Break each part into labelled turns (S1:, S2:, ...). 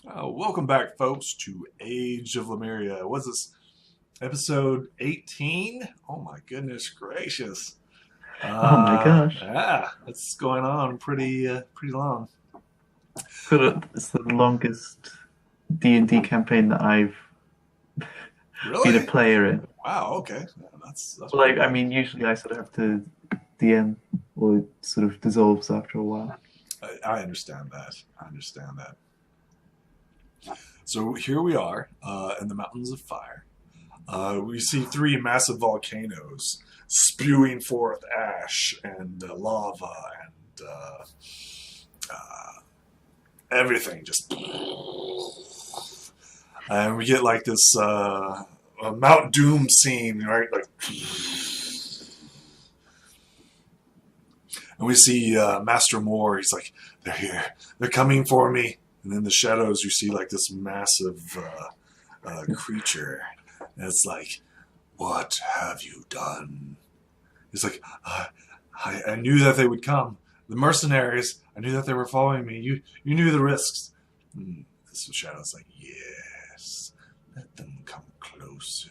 S1: Welcome back, folks, to Age of Lemuria. What's this? Episode 18? Oh my goodness gracious.
S2: Oh my gosh.
S1: It's going on pretty long.
S2: It's the longest D&D campaign that I've been a
S1: Really?
S2: player in.
S1: Wow, okay. Yeah, that's pretty
S2: Like, I
S1: good.
S2: mean, usually I sort of have to DM or it sort of dissolves after a while.
S1: I understand that. I understand that. So here we are in the Mountains of Fire. We see three massive volcanoes spewing forth ash and lava and everything just. And we get like this Mount Doom scene, right? Like, and we see Master Moore. He's like, "They're here. They're coming for me." And in the shadows, you see like this massive creature, and it's like, "What have you done?" He's like, I knew that they would come. The mercenaries. I knew that they were following me. You knew the risks." And this shadow's like, "Yes, let them come closer."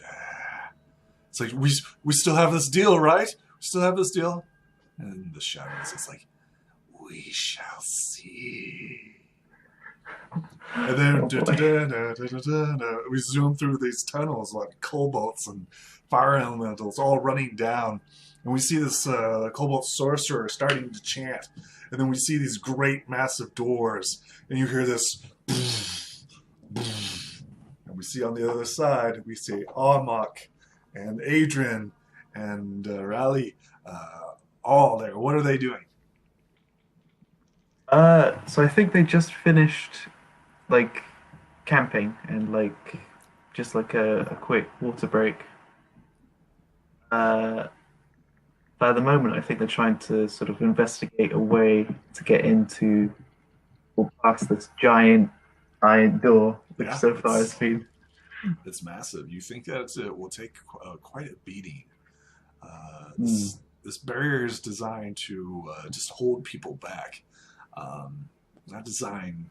S1: It's like we still have this deal, right? We still have this deal. And the shadows, it's like, "We shall see." And then
S2: Oh boy.
S1: we zoom through these tunnels like kobolds and fire elementals all running down. And we see this cobalt sorcerer starting to chant. And then we see these great massive doors. And you hear this. And we see on the other side, we see Amok and Adrian and Raleigh all there. What are they doing?
S2: So I think they just finished like camping and like just like a quick water break. Uh, but at the moment, I think they're trying to sort of investigate a way to get into or past this giant iron door, which
S1: Yeah,
S2: so far has been.
S1: it's massive. You think that it will take quite a beating.
S2: Hmm.
S1: This barrier is designed to just hold people back, not designed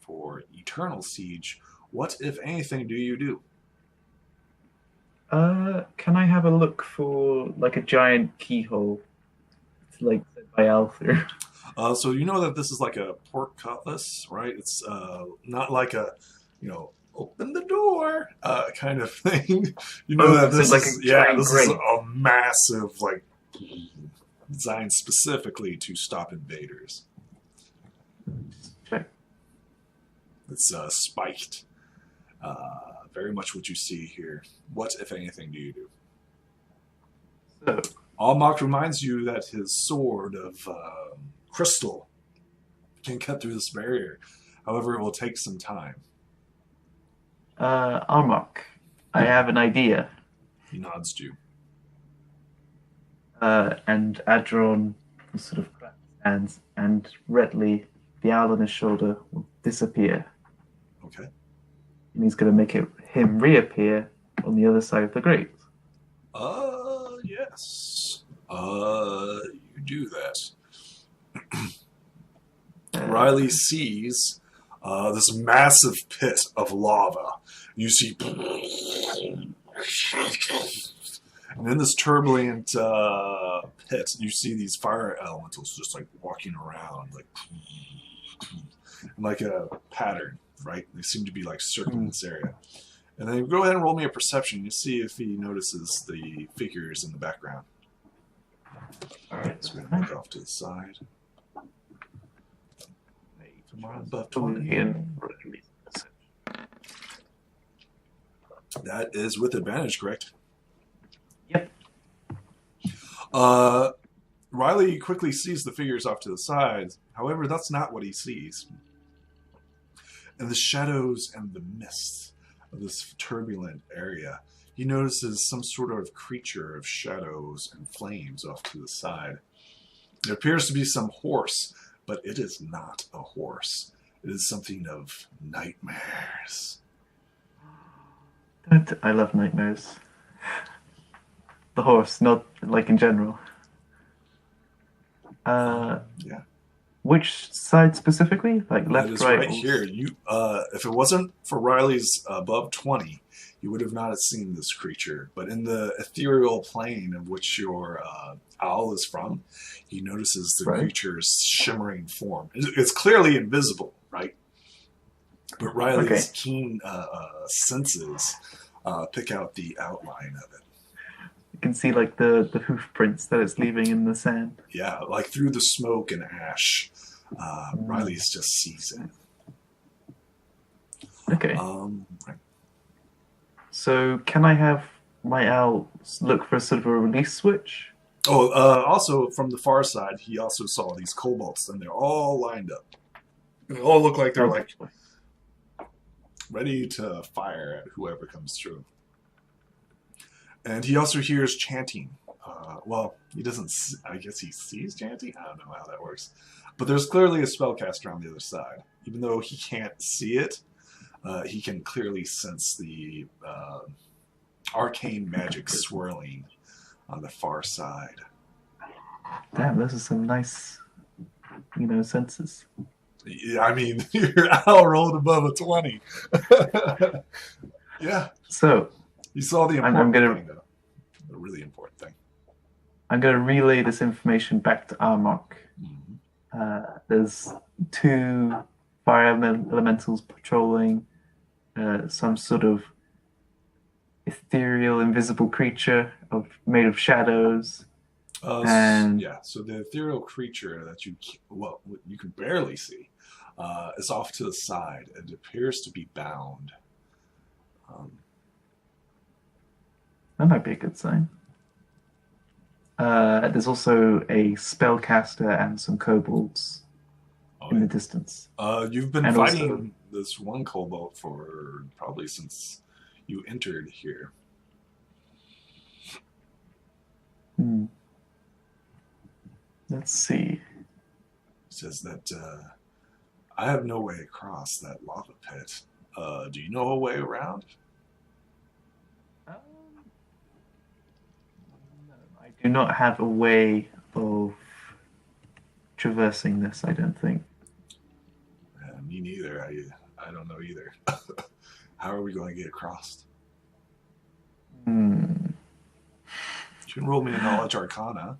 S1: for eternal siege. What, if anything, do you do?
S2: Can I have a look for like a giant keyhole, like said by Althur?
S1: So you know that this is like a pork cutlass, right? It's not like a, open the door kind of thing. You know
S2: Oh,
S1: that
S2: so
S1: this
S2: like a
S1: is, yeah,
S2: giant
S1: this is
S2: grate.
S1: a massive, like, designed specifically to stop invaders.
S2: Check.
S1: It's spiked. Very much what you see here. What, if anything, do you do?
S2: So,
S1: Almach reminds you that his sword of crystal can cut through this barrier. However, it will take some time.
S2: Armok, I have an idea.
S1: He nods to you.
S2: And Adron will sort of clap his hands, and Retley, the owl on his shoulder, will disappear.
S1: Okay.
S2: And he's going to make him reappear on the other side of the grate.
S1: Yes. You do that.
S2: Uh,
S1: Riley sees this massive pit of lava. You see, and in this turbulent pit, you see these fire elementals just like walking around, like a pattern, right? They seem to be like circling
S2: hmm.
S1: this area. And then go ahead and roll me a perception. You see if he notices the figures in the background.
S2: All right.
S1: So we're going to look off to the side. Come on, above 20.
S2: And
S1: That is with advantage, correct?
S2: yep.
S1: Uh, Riley quickly sees the figures off to the sides. However, that's not what he sees. In the shadows and the mist of this turbulent area, he notices some sort of creature of shadows and flames off to the side. It appears to be some horse, but it is not a horse. It is something of nightmares.
S2: I love nightmares. The horse, not like in general. Uh,
S1: Yeah.
S2: Which side specifically? Like
S1: That
S2: left,
S1: is
S2: right,
S1: right
S2: or
S1: here. If it wasn't for Riley's above 20, you would have not seen this creature. But in the ethereal plane of which your owl is from, he notices the
S2: right?
S1: creature's shimmering form. It's clearly invisible, right? But Riley's
S2: Okay.
S1: keen senses pick out the outline of it.
S2: You can see like the hoof prints that it's leaving in the sand.
S1: Yeah, like through the smoke and ash,
S2: Mm,
S1: Riley's just sees it.
S2: okay.
S1: Right.
S2: So can I have my owl look for sort of a release switch?
S1: Oh, also from the far side, he also saw these kobolds, and they're all lined up. They all look like they're
S2: Oh,
S1: like ready to fire at whoever comes through. And he also hears chanting. Well, he doesn't. I guess he sees chanting. I don't know how that works, but there's clearly a spellcaster on the other side. Even though he can't see it, he can clearly sense the arcane magic swirling on the far side.
S2: damn, those are some nice, senses.
S1: Yeah, I mean, your owl rolled above a 20. Yeah,
S2: So
S1: you saw the
S2: I'm
S1: important
S2: gonna
S1: thing, though. The really important thing.
S2: I'm gonna relay this information back to Armok.
S1: Mhm.
S2: There's two fire elementals patrolling some sort of ethereal, invisible creature made of shadows, and
S1: Yeah, so the ethereal creature that you can barely see is off to the side. It appears to be bound. Um,
S2: that might be a good sign. There's also a spellcaster and some kobolds
S1: oh,
S2: in the
S1: yeah.
S2: distance,
S1: You've been
S2: and also,
S1: fighting this one kobold for probably since you entered here.
S2: hmm, let's see.
S1: It says that I have no way across that lava pit. Do you know a way around?
S2: Um, no, I do not have a way of traversing this. I don't think.
S1: Me neither. I don't know either. How are we going to get across?
S2: Hmm.
S1: You can roll me a knowledge arcana.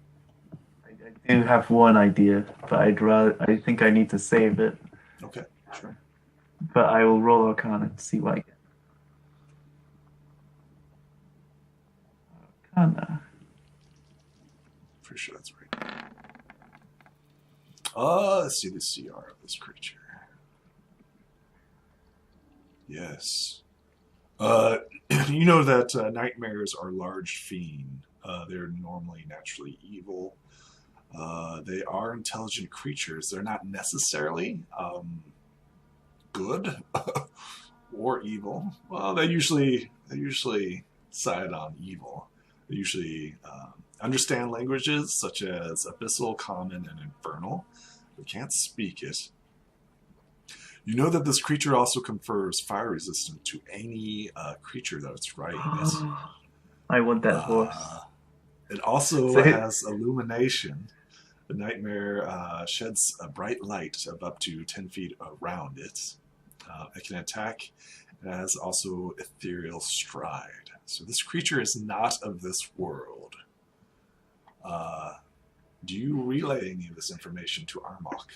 S2: I do have one idea, but I think I need to save it.
S1: Okay, sure.
S2: But I will roll Arcana to see what I get. Arcana.
S1: Pretty sure that's right. Let's see the CR of this creature. Yes. You know that nightmares are large fiend. They're normally naturally evil. They are intelligent creatures. They're not necessarily good or evil. Well, they usually side on evil. They usually understand languages such as abyssal, common, and infernal. They can't speak it. You know that this creature also confers fire resistance to any creature that's riding it.
S2: I want that horse.
S1: It also
S2: So
S1: has illumination. The nightmare sheds a bright light of up to 10 feet around it. It can attack. It has also ethereal stride. So this creature is not of this world. Do you relay any of this information to Armok?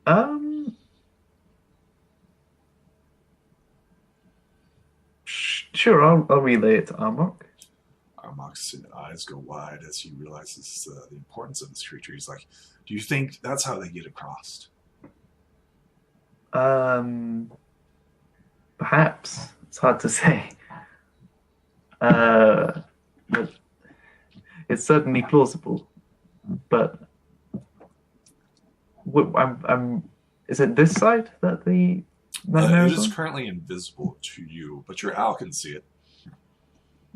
S2: um, sure, I'll relay it to Armok.
S1: Armok's eyes go wide as he realizes the importance of this creature. He's like, do you think that's how they get across?
S2: Um, perhaps it's hard to say. But it's certainly plausible. But I'm. Is it this side that the nightmare
S1: It
S2: is
S1: is
S2: on?
S1: currently invisible to you, but your owl can see it.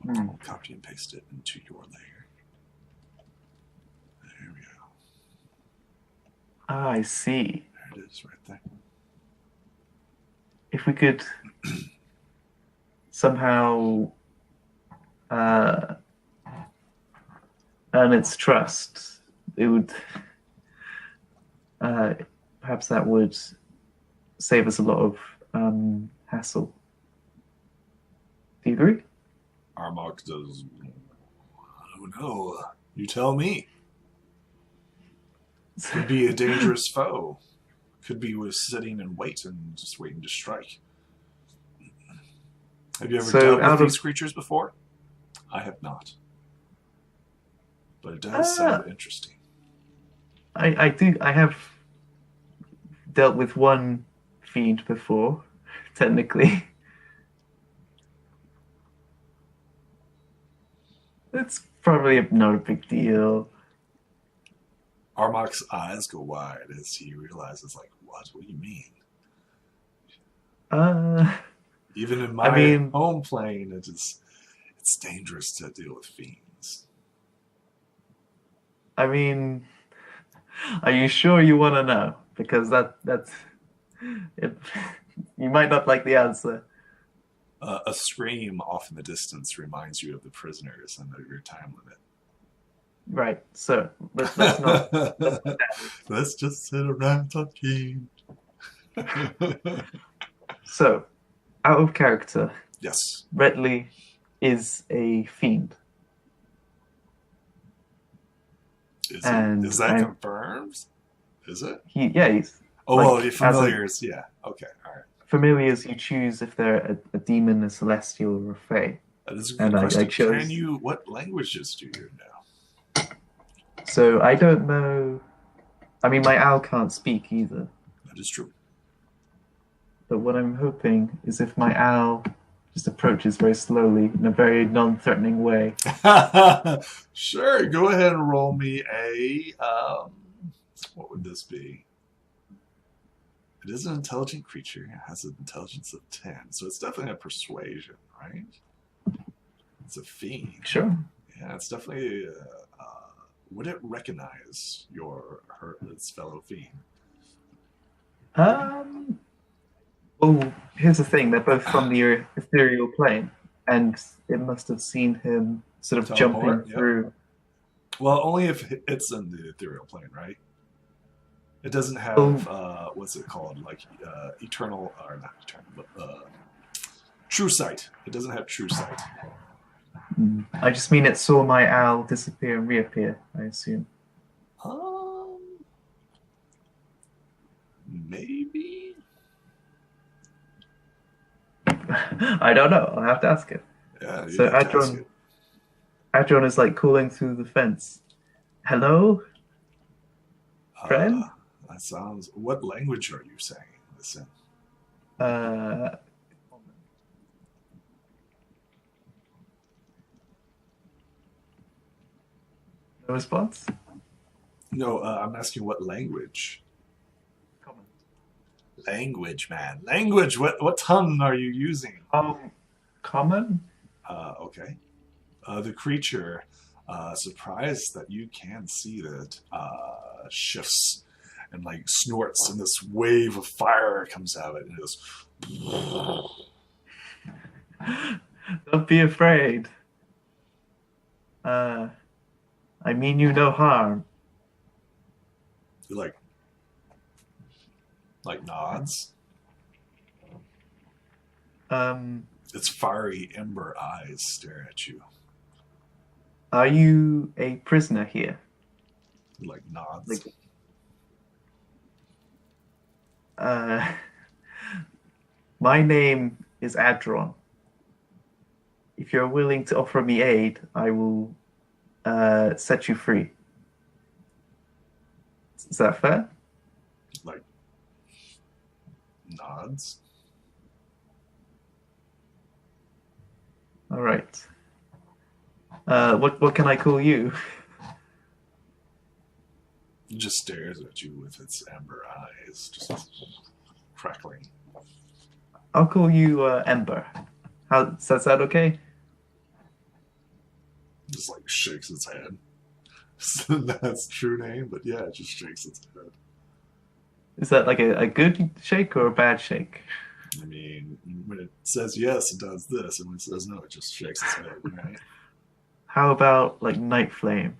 S2: Hmm.
S1: Copy and paste it into your layer. There we go.
S2: Ah, I see.
S1: There it is, right there.
S2: If we could somehow uh, earn its trust, it would. Uh, Perhaps that would save us a lot of hassle. Do you agree?
S1: Armok does. I don't know. You tell me. Could be a dangerous foe. Could be was sitting in wait and just waiting to strike. Have you ever
S2: So
S1: dealt with
S2: out of
S1: these creatures before? I have not. But it does sound interesting.
S2: I do I have dealt with one fiend before, technically. It's probably not a big deal.
S1: Armok's eyes go wide as he realizes, like, what? What do you mean?
S2: Uh,
S1: Even in
S2: I
S1: my
S2: mean,
S1: home plane, it's dangerous to deal with fiends.
S2: I mean, are you sure you want to know? Because that's it. You might not like the answer.
S1: A scream off in the distance reminds you of the prisoners and of your time
S2: Right. So let's not. Let's
S1: limit. Let's just sit around talking.
S2: So, out of character,
S1: Yes.
S2: Redley is a fiend,
S1: Is
S2: and
S1: that confirmed? Is it?
S2: he's
S1: Oh,
S2: like
S1: well, the
S2: as a
S1: familiars. Yeah. Okay. All right.
S2: familiars you choose if they're a demon, a celestial, or a fae.
S1: That is a good
S2: And I
S1: question. Can
S2: chose.
S1: you? What languages do you know?
S2: So I don't know. I mean, my owl can't speak either.
S1: That is true.
S2: But what I'm hoping is if my owl just approaches very slowly in a very non-threatening way.
S1: Sure. Go ahead and roll me a. What would this be? It is an intelligent creature. It has an intelligence of 10, so it's definitely a persuasion, right? It's a fiend.
S2: Sure.
S1: Yeah, it's definitely. Would it recognize its fellow fiend?
S2: Um. Well, here's the thing: they're both from the ethereal plane, and it must have seen him sort of jumping
S1: Teleport, yep.
S2: through.
S1: Well, only if it's in the ethereal plane, right? It doesn't have what's it called, like eternal or not eternal, but true sight. It doesn't have true sight.
S2: I just mean it saw my owl disappear and reappear, I assume.
S1: Maybe.
S2: I don't know. I'll have to ask it.
S1: Yeah.
S2: So Adron is like calling through the fence. Hello, friend?
S1: That sounds. What language are you saying this in?
S2: Uh, no response?
S1: No, I'm asking what language.
S2: Common.
S1: Language, man. Language. What tongue are you using?
S2: Common?
S1: Okay. The creature, surprised that you can see that, shifts and like snorts, and this wave of fire comes out of it, and it goes.
S2: Don't be afraid. I mean you no harm.
S1: He like nods. Its fiery ember eyes stare at you.
S2: Are you a prisoner here?
S1: He like nods.
S2: My name is Adron. If you're willing to offer me aid, I will set you free. Is that fair?
S1: Like nods.
S2: All right. What can I call you?
S1: It just stares at you with its amber eyes, just crackling.
S2: I'll call you Ember. Does that sound okay?
S1: Just like shakes its head. That's true name, but yeah, it just shakes its head.
S2: Is that like a good shake or a bad shake?
S1: I mean, when it says yes, it does this, and when it says no, it just shakes its head, right?
S2: How about like Night Flame?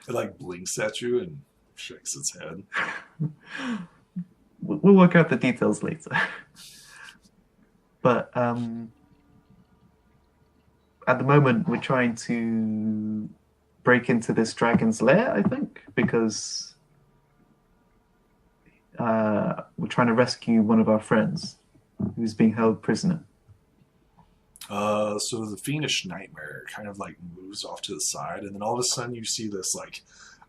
S1: It like blinks at you and shakes its head.
S2: We'll work out the details later. But at the moment, we're trying to break into this dragon's lair, I think, because we're trying to rescue one of our friends who's being held prisoner.
S1: So the fiendish nightmare kind of like moves off to the side, and then all of a sudden you see this like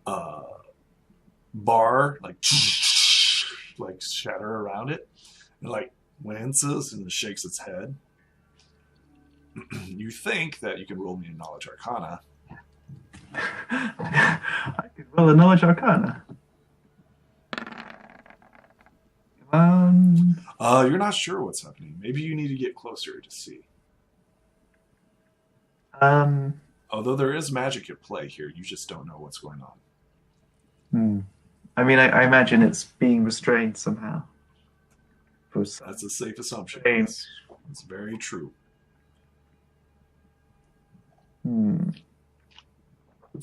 S1: uh, bar like shatter around it, and like winces and shakes its head. You think that you can roll me a knowledge arcana.
S2: I could roll a knowledge arcana. Um,
S1: You're not sure what's happening. Maybe you need to get closer to see.
S2: um,
S1: Although there is magic at play here, you just don't know what's going on.
S2: hmm. I mean, I imagine it's being restrained somehow. For some
S1: That's a safe assumption.
S2: strange.
S1: Yes. It's very true.
S2: Hmm.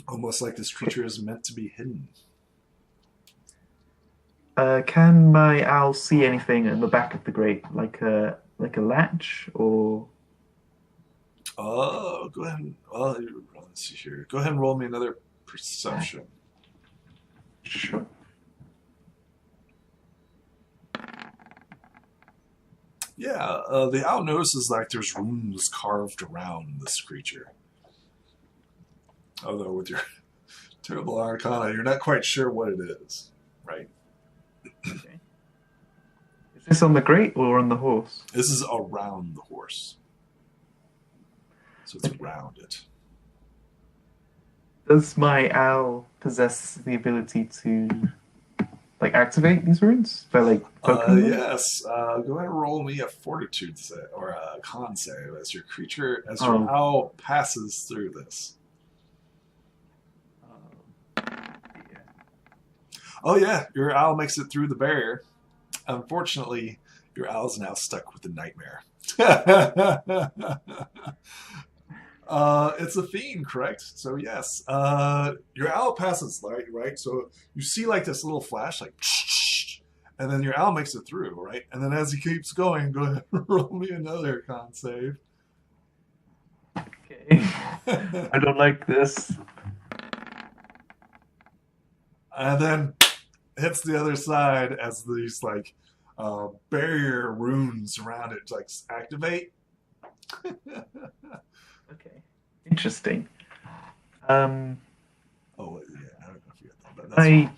S1: Almost like this creature is meant to be hidden.
S2: Can my owl see anything in the back of the grate, like a latch or?
S1: Oh, go ahead. Let's see here. Go ahead and roll me another perception.
S2: Sure.
S1: Yeah, the owl notices like there's runes carved around this creature. Although with your terrible arcana, you're not quite sure what it is, right?
S2: Okay. Is this on the grate or on the horse?
S1: This is around the horse. So it's around it.
S2: Does my owl possess the ability to like activate these runes by like poking them?
S1: Yes. Go ahead and roll me a fortitude save or a con save as your creature, as your
S2: Oh.
S1: owl passes through this.
S2: Yeah.
S1: Oh yeah, your owl makes it through the barrier. Unfortunately, your owl's now stuck with the nightmare. It's a fiend, correct? So yes, your owl passes right. So you see like this little flash, like, and then your owl makes it through, right? And then as he keeps going, go ahead and roll me another con save.
S2: Okay. I don't like this.
S1: And then hits the other side as these like barrier runes around it like activate.
S2: Okay. Interesting.
S1: Oh yeah, I don't know if you got that, but that's
S2: I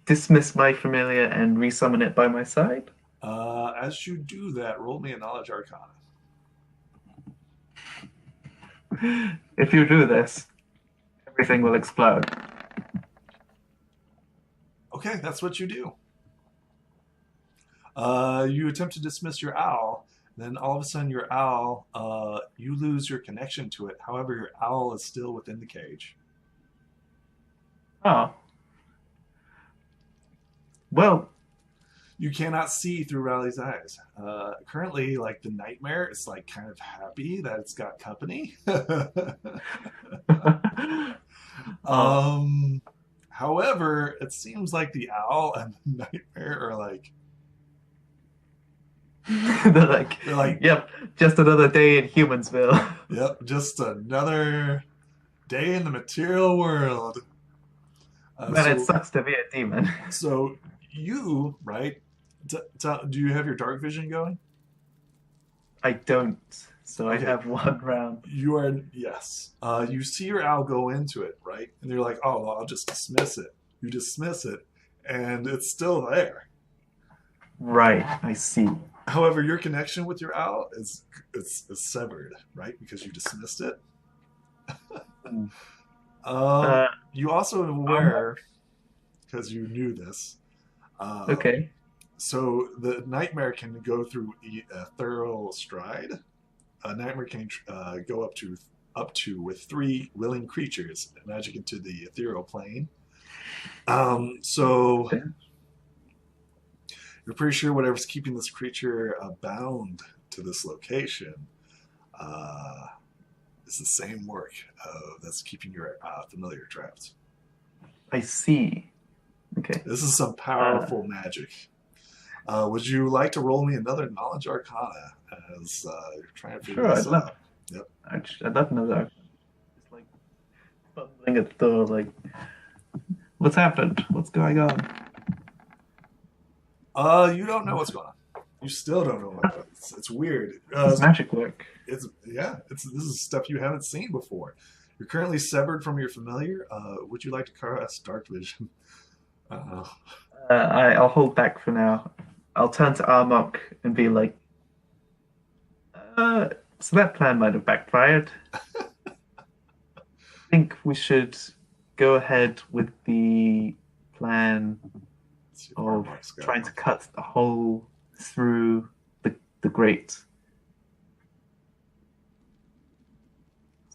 S2: dismiss my familiar and resummon it by my side.
S1: as you do that, roll me a knowledge arcana.
S2: If you do this, everything will explode.
S1: Okay, that's what you do. You attempt to dismiss your owl, then all of a sudden your owl, you lose your connection to it. However, your owl is still within the cage.
S2: Oh. Well,
S1: You cannot see through Riley's eyes. Currently, like the nightmare is like kind of happy that it's got company.
S2: oh,
S1: However, it seems like the owl and the nightmare are like
S2: they're like, yep, just another day in Humansville.
S1: yep, just another day in the material world.
S2: Man, it sucks to be a demon.
S1: So you, right? Do you have your dark vision going?
S2: I don't, so
S1: Okay.
S2: I have one round.
S1: You are, yes. You see your owl go into it, right? And you're like, oh, well, I'll just dismiss it. You dismiss it, and it's still there.
S2: Right, I see.
S1: However, your connection with your owl is severed, right? Because you dismissed it.
S2: Hmm.
S1: You also aware, because you knew this.
S2: Okay.
S1: So the nightmare can go through a thorough stride. A nightmare can go up to with 3 willing creatures, magic into the ethereal plane. So you're pretty sure whatever's keeping this creature bound to this location is the same work that's keeping your familiar trapped.
S2: I see. Okay.
S1: This is some
S2: Uh,
S1: powerful magic. Would you like to roll me another knowledge arcana as you're trying to figure
S2: sure.
S1: this out? Yep.
S2: I'd love to know that. It's like fumbling at the door. Like, what's happened? What's going on?
S1: You don't know what's going on. You still don't know what it's weird.
S2: Does magic work?
S1: This is stuff you haven't seen before. You're currently severed from your familiar. Would you like to cast dark vision? Uh,
S2: I'll hold back for now. I'll turn to Armok and be like, so that plan might have backfired. I think we should go ahead with the plan
S1: let's see if
S2: of
S1: Armag's got
S2: trying
S1: one.
S2: to cut a hole through the grate.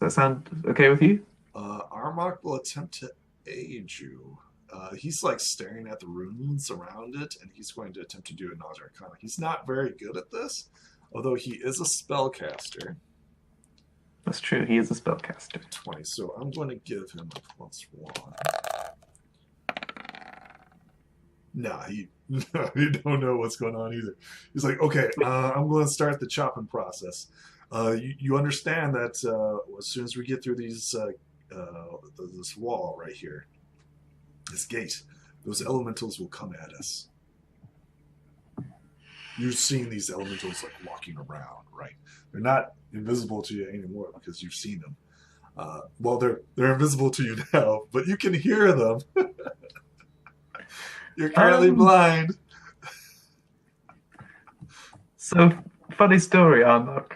S2: Does that sound okay with you?
S1: Armok will attempt to aid you. He's like staring at the runes around it, and he's going to attempt to do a knowledge arcana. He's not very good at this, although he is a spellcaster.
S2: That's true. He is a spellcaster.
S1: 20, so I'm going to give him a +1. Nah, no, you don't know what's going on either. He's like, okay, I'm going to start the chopping process. You understand that as soon as we get through this wall right here, this gate, those elementals will come at us. You've seen these elementals like walking around, right? They're not invisible to you anymore because you've seen them. Well, they're invisible to you now, but you can hear them. You're currently blind.
S2: So, funny story, Armok.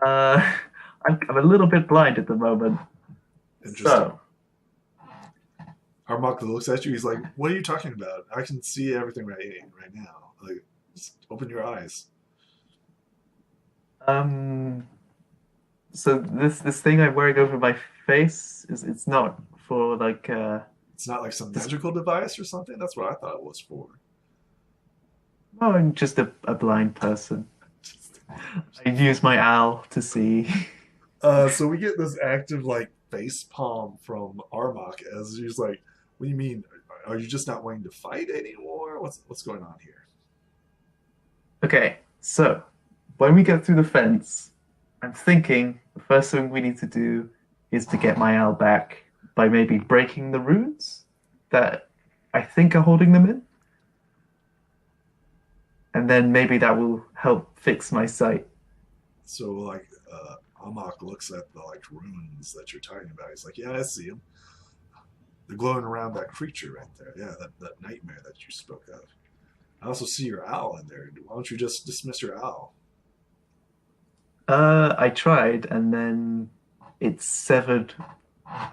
S2: I'm a little bit blind at the moment.
S1: Interesting.
S2: So,
S1: Armok looks at you. He's like, "What are you talking about? I can see everything right now. Like, just open your eyes."
S2: um, so this thing I'm wearing over my face is it's not for like
S1: It's not like some magical device or something. That's what I thought it was for.
S2: oh, I'm just a blind person. I use my owl to see.
S1: So we get this active like face palm from Armok as he's like, "What do you mean? Are you just not wanting to fight anymore? What's going on here?"
S2: Okay, so when we get through the fence, I'm thinking the first thing we need to do is to get my owl back by maybe breaking the runes that I think are holding them in. And then maybe that will help fix my sight.
S1: So like, Armok looks at the like runes that you're talking about. He's like, "Yeah, I see them. They're glowing around that creature right there. Yeah, that nightmare that you spoke of. I also see your owl in there. Why don't you just dismiss your owl?"
S2: I tried, and then it severed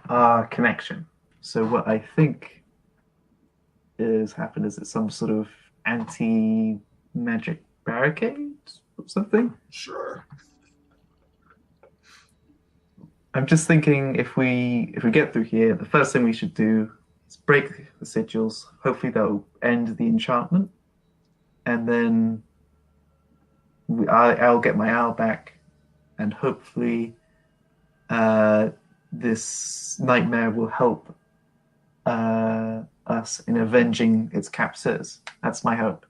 S2: our connection. So what I think is happened is it's some sort of anti-magic barricade or something.
S1: Sure.
S2: I'm just thinking if we get through here, the first thing we should do is break the sigils. Hopefully that'll end the enchantment, and then I'll get my owl back, and hopefully this nightmare will help us in avenging its captors. That's my hope.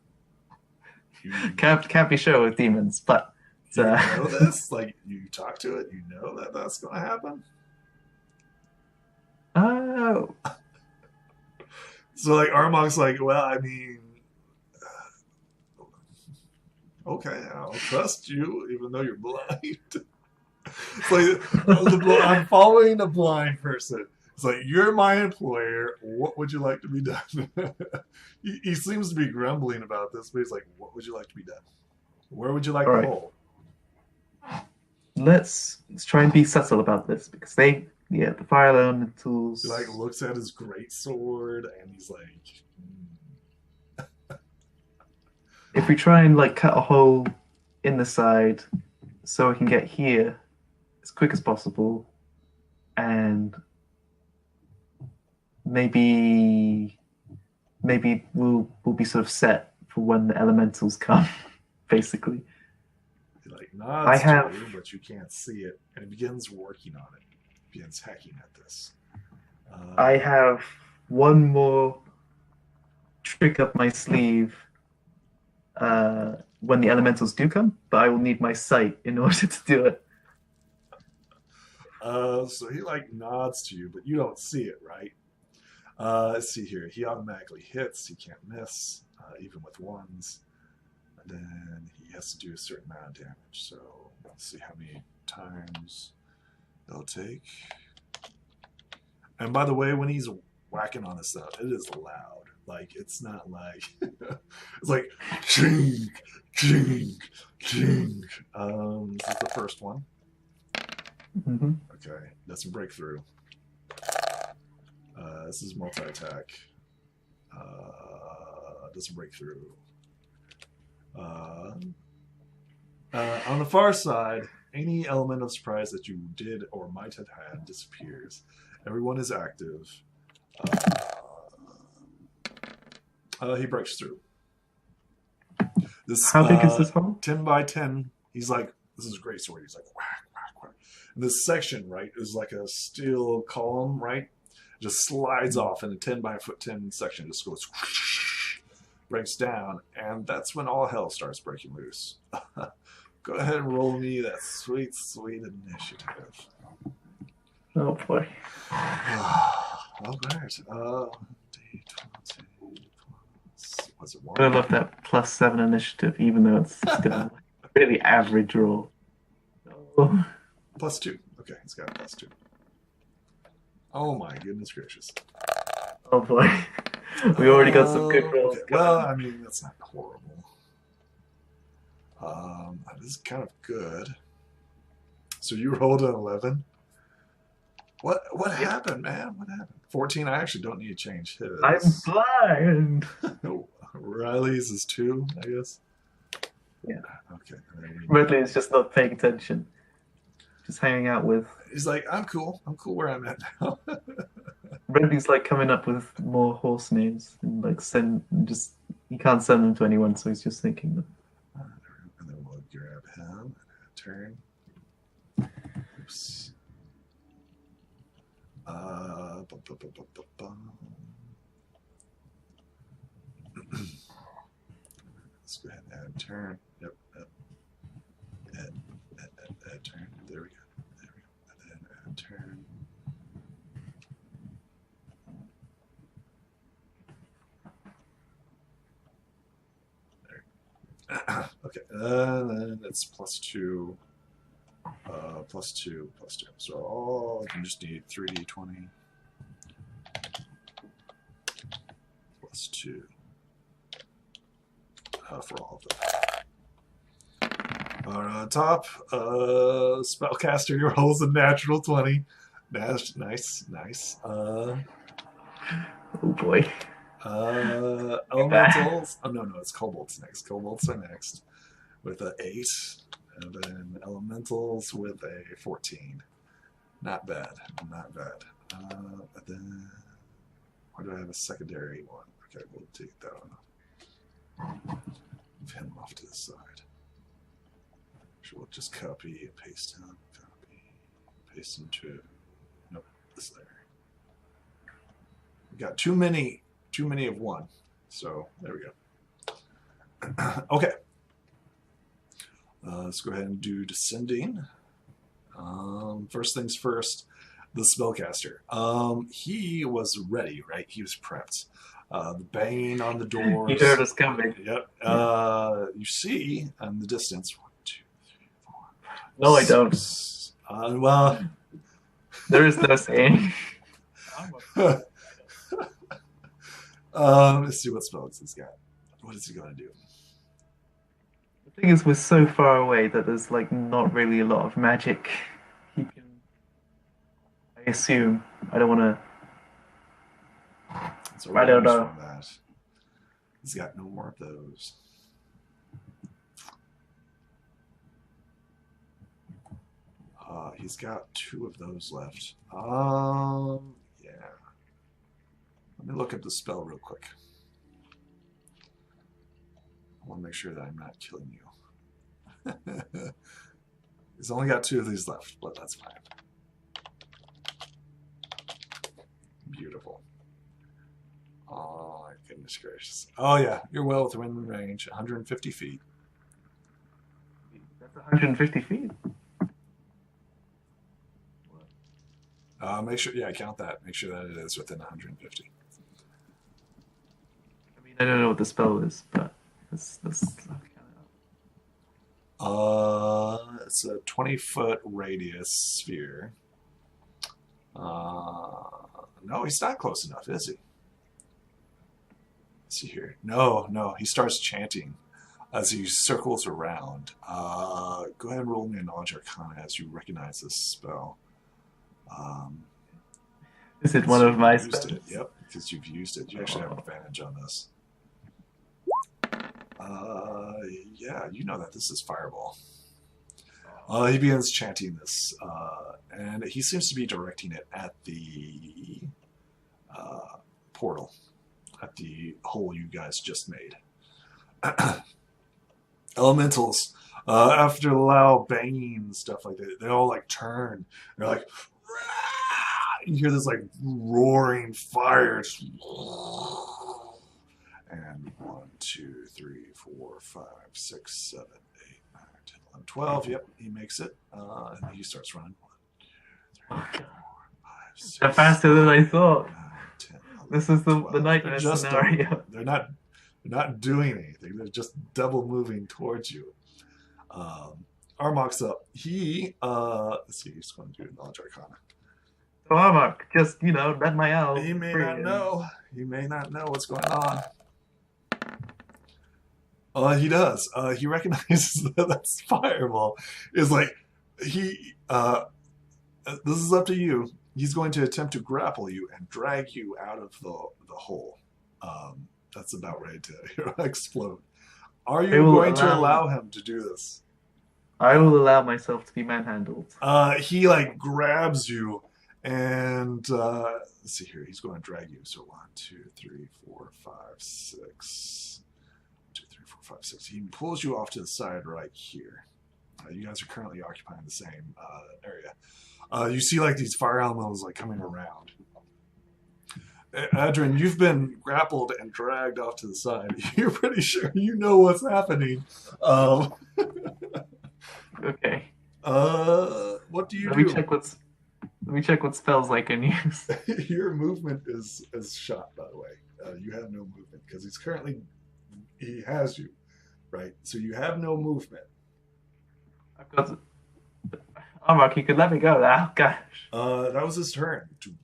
S1: You,
S2: Can't be sure with demons, but
S1: you know this? Like, you talk to it, you know that that's going to happen?
S2: oh,
S1: So, like, Armok's like, well, I mean, okay, I'll trust you, even though you're blind. It's like, I'm following a blind person. It's like, you're my employer. What would you like to be done? He seems to be grumbling about this, but he's like, what would you like to be done? Where would you like
S2: all
S1: the
S2: right.
S1: hole?
S2: Let's try and be subtle about this because the fire elementals.
S1: He like looks at his great sword and he's like,
S2: If we try and like cut a hole in the side so we can get here as quick as possible, and maybe we'll be sort of set for when the elementals come, basically.
S1: he like
S2: I
S1: nods
S2: have
S1: to you, but you can't see it, and he begins working on it. Begins hacking at this.
S2: I have one more trick up my sleeve when the elementals do come, but I will need my sight in order to do it.
S1: So he like nods to you, but you don't see it, right? Let's see here. He automatically hits. He can't miss, even with ones. And then he has to do a certain amount of damage. So let's see how many times it'll take. And by the way, when he's whacking on this stuff, it is loud. Like, it's not like it's like ching, ching, ching. This is the first one.
S2: Mm-hmm.
S1: Okay, that's a breakthrough. This is multi-attack. That's a breakthrough. On the far side, any element of surprise that you did or might have had disappears. Everyone is active. He breaks through. This,
S2: How big is this hole?
S1: 10 by 10. He's like, this is a great sword. He's like, whack, whack, whack. And this section, right, is like a steel column, right? Just slides off, and a 10 by 10 section just goes, whoosh, breaks down, and that's when all hell starts breaking loose. Go ahead and roll me that sweet, sweet initiative.
S2: Oh boy.
S1: All right. D20 plus, was it 1?
S2: I love that +7 initiative, even though it's still a really average roll. Oh.
S1: +2. Okay, he's got a +2. Oh my goodness gracious.
S2: Oh boy. We already got some good rolls.
S1: Okay. Well, I mean, that's not horrible. This is kind of good. So you rolled an 11. What happened, man? What happened? 14. I actually don't need to change his.
S2: I'm blind.
S1: Riley's is 2, I guess.
S2: Yeah.
S1: Okay.
S2: Ridley is just not paying attention. Just hanging out with.
S1: He's like, I'm cool. I'm cool where I'm at now.
S2: Ridley's like coming up with more horse names and like just he can't send them to anyone, so he's just thinking them.
S1: And then we'll grab him and turn. Oops. Let's go ahead and add turn. Yep. Add turn. There we go. And then add turn. There. Okay. Then it's +2. +2. So all you just need 3d20 +2 for all of them. On top, spellcaster rolls a natural 20. Nice.
S2: Oh boy.
S1: Elementals. Oh no, it's kobolds next. Kobolds are next with an 8. And then elementals with a 14. Not bad. And then, why do I have a secondary one? Okay, we'll take that one. Move him off to the side. So we'll just copy and paste him. Copy, paste him to. Nope, this there. We got too many of one. So there we go. Okay. Let's go ahead and do descending. First things first, the spellcaster. He was ready, right? He was prepped. The banging on the doors.
S2: He heard us coming.
S1: Yep. You see in the distance. 1, 2, 3, 4.
S2: No,
S1: 6.
S2: I don't.
S1: Well,
S2: there is no saying.
S1: Let's see what spells he's got. What is he going to do?
S2: The thing is, we're so far away that there's like not really a lot of magic he can. I assume. I don't want to. I don't know.
S1: He's got no more of those. He's got 2 of those left. Yeah. Let me look up the spell real quick. I want to make sure that I'm not killing you. He's only got 2 of these left, but that's fine. Beautiful. Oh, my goodness gracious. Oh, yeah. You're well within range. 150 feet.
S2: That's 150 feet.
S1: Make sure, yeah, count that. Make sure that it is within 150.
S2: I mean, I don't know what the spell is, but let's count it
S1: It's a 20-foot radius sphere. No, he's not close enough, is he? Let's see here. No, he starts chanting as he circles around. Go ahead and roll me a knowledge arcana as you recognize this spell.
S2: Is it one of my
S1: used
S2: spells?
S1: it. Yep, because you've used it. You actually have advantage on this. Yeah, you know that this is Fireball. He begins chanting this, and he seems to be directing it at the portal, at the hole you guys just made. Elementals, after loud banging and stuff like that, they all like turn. They're like, "Rah!" You hear this like roaring fire. And 1, 2, 3, 4, 5, 6, 7, 8, 9, 10, 11, 12. Yep, he makes it. And he starts running. 1, 2, 3, 4, 5, 6.
S2: They're faster than I thought.
S1: 9, 10, 11,
S2: This is the
S1: 12.
S2: nightmare scenario.
S1: They're not doing anything. They're just double moving towards you. Armok's up. He let's see, he's going to do knowledge arcana.
S2: So Armok, just let my owl.
S1: He may not know. He may not know what's going on. He does. He recognizes that that's Fireball. Is like he. This is up to you. He's going to attempt to grapple you and drag you out of the hole. That's about ready to explode. Are you going to allow him to do this?
S2: I will allow myself to be manhandled.
S1: He like grabs you and let's see here. He's going to drag you. So 1, 2, 3, 4, 5, 6. 2, 3, 4, 5, 6. He pulls you off to the side right here. You guys are currently occupying the same area. You see like these fire elementals like coming around. Adrian, you've been grappled and dragged off to the side. You're pretty sure you know what's happening.
S2: Okay.
S1: What do you
S2: Let
S1: do?
S2: me check what spells I can use.
S1: Your movement is shot, by the way. You have no movement because he has you, right? So you have no movement.
S2: I've got. Armok, you could let me go now, gosh.
S1: That was his turn to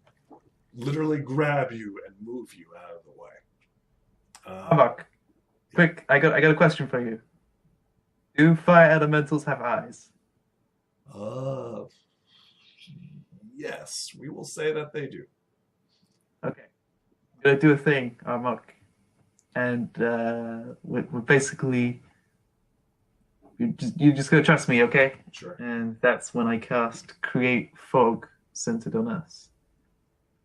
S1: literally grab you and move you out of the way.
S2: Armok, quick! I got a question for you. Do fire elementals have eyes?
S1: Yes, we will say that they do.
S2: Okay. I'm gonna do a thing, Armok, and we're basically you're just gonna trust me, okay?
S1: Sure.
S2: And that's when I cast Create Fog centered on us,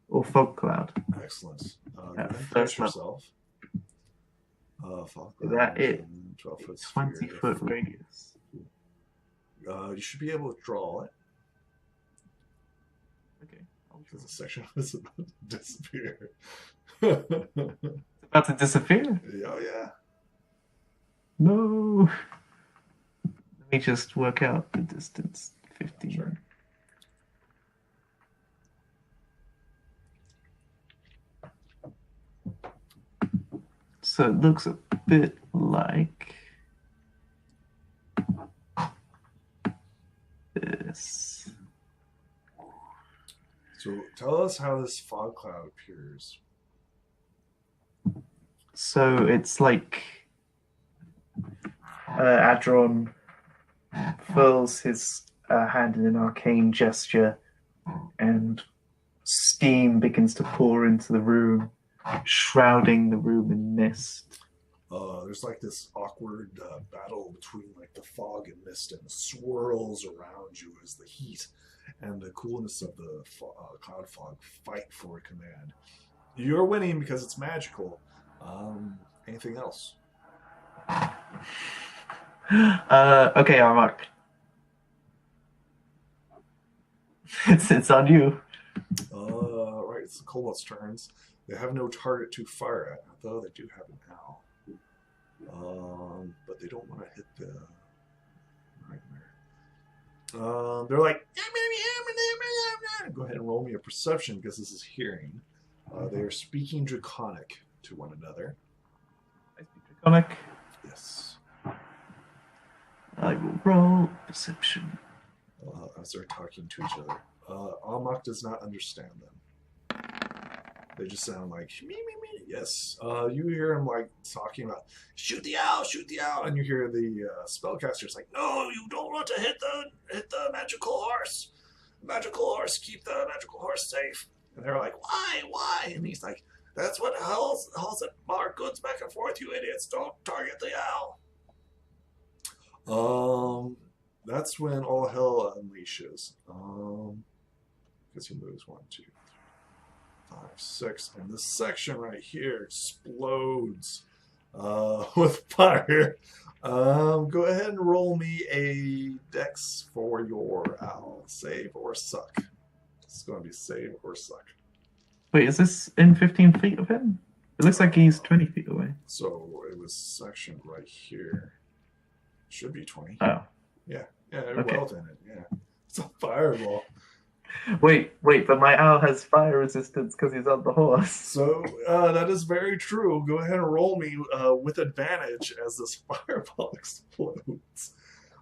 S2: or Fog Cloud.
S1: Excellent.
S2: First
S1: yourself.
S2: Is that it?
S1: 12-foot
S2: 20-foot radius.
S1: You should be able to draw it.
S2: Okay.
S1: Because the section is about to disappear.
S2: It's about to disappear?
S1: Oh, yeah.
S2: No. Let me just work out the distance. 15.
S1: Sure.
S2: So it looks a bit like this.
S1: So tell us how this fog cloud appears.
S2: So it's like Adron furls his hand in an arcane gesture, and steam begins to pour into the room, shrouding the room in mist.
S1: There's like this awkward battle between like the fog and mist, and the swirls around you as the heat and the coolness of the cloud fog fight for command. You're winning because it's magical. Anything else?
S2: Okay, Armok. It's on you.
S1: Right, it's the Kobold's turns. They have no target to fire at, though they do have an owl. But they don't want to hit the nightmare. They're like, go ahead and roll me a perception because this is hearing. They are speaking Draconic to one another.
S2: I speak Draconic.
S1: Yes.
S2: I will roll perception.
S1: As they're talking to each other. Almach does not understand them. They just sound like, me, me, me. Yes. You hear him like talking about, shoot the owl, and you hear the spellcaster's like, no, you don't want to hit the magical horse. Magical horse, keep the magical horse safe. And they're like, why? And he's like, that's what hauls our goods back and forth, you idiots. Don't target the owl. That's when all hell unleashes. Because he moves 1, 2, 3, 5, 6, and this section right here explodes with fire. Go ahead and roll me a dex for your owl. Save or suck. It's going to be save or suck.
S2: Wait, is this in 15 feet of him? It looks like he's 20 feet away.
S1: So it was sectioned right here. Should be 20.
S2: Oh.
S1: Yeah,
S2: Okay.
S1: well then. Yeah. It's a fireball.
S2: Wait, but my owl has fire resistance because he's on the horse.
S1: So that is very true. Go ahead and roll me with advantage as this fireball explodes.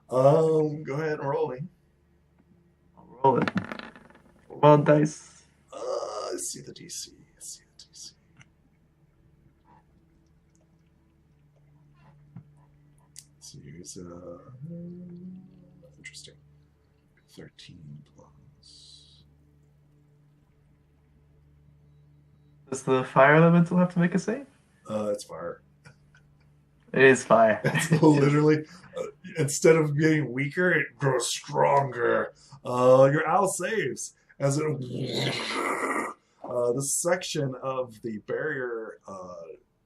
S1: Go ahead and roll me.
S2: I'll roll it. 1 dice.
S1: Let's see the DC. Let's use interesting. 13 plus.
S2: Does the fire elemental have to make a save?
S1: It's fire.
S2: It is fire.
S1: It's literally, instead of getting weaker, it grows stronger. Your owl saves as it. This section of the barrier,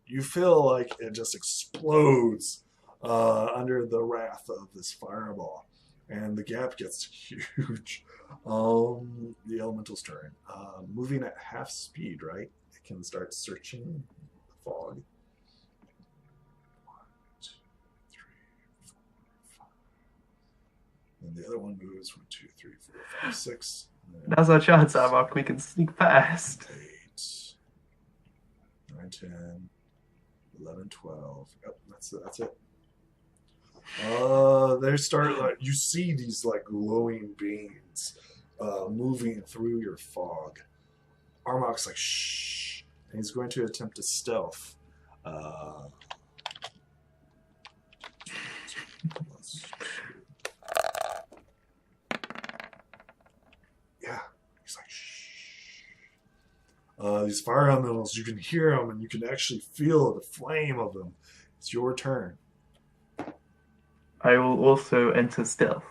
S1: you feel like it just explodes under the wrath of this fireball, and the gap gets huge. The elemental's turn. Moving at half speed, right? It can start searching the fog. 1, 2, 3, 4, 5. And the other one moves 1, 2, 3, 4, 5, 6.
S2: Now's our chance, Armok. We can sneak past.
S1: 8, 9, 10, 11, 12. Yep, that's it. They start like you see these like glowing beams moving through your fog. Armok's like shh, and he's going to attempt to stealth. Yeah, he's like shh. These fire elementals, you can hear them and you can actually feel the flame of them. It's your turn.
S2: I will also enter stealth.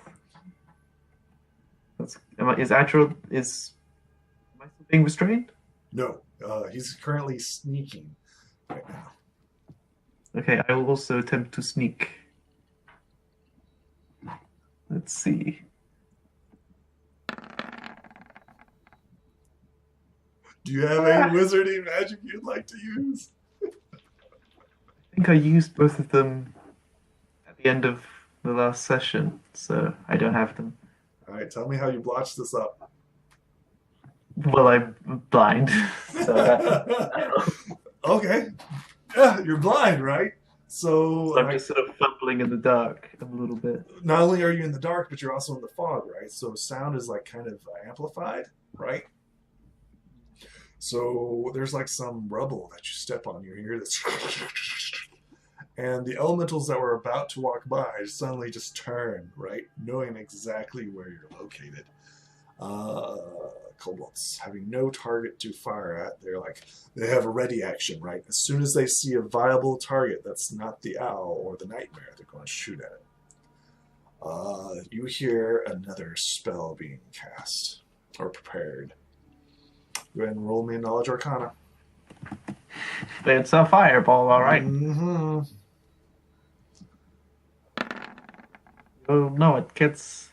S2: Is am I still being restrained?
S1: No, he's currently sneaking right now.
S2: Okay, I will also attempt to sneak. Let's see.
S1: Do you have any wizarding magic you'd like to use?
S2: I think I used both of them at the end of the last session, so I don't have them.
S1: All right, tell me how you blotched this up.
S2: Well, I'm blind, so
S1: Okay. Yeah, you're blind, right? So
S2: I'm just sort of fumbling in the dark a little bit.
S1: not only are you in the dark, but you're also in the fog, right? So sound is like kind of amplified, right? So there's like some rubble that you step on. You hear this. And the elementals that were about to walk by suddenly just turn, right? Knowing exactly where you're located. Kobolds having no target to fire at. They have a ready action, right? As soon as they see a viable target that's not the owl or the nightmare, they're going to shoot at it. You hear another spell being cast or prepared. Go ahead and roll me a Knowledge Arcana.
S2: It's a fireball, all right.
S1: Mm-hmm.
S2: Oh no, it gets.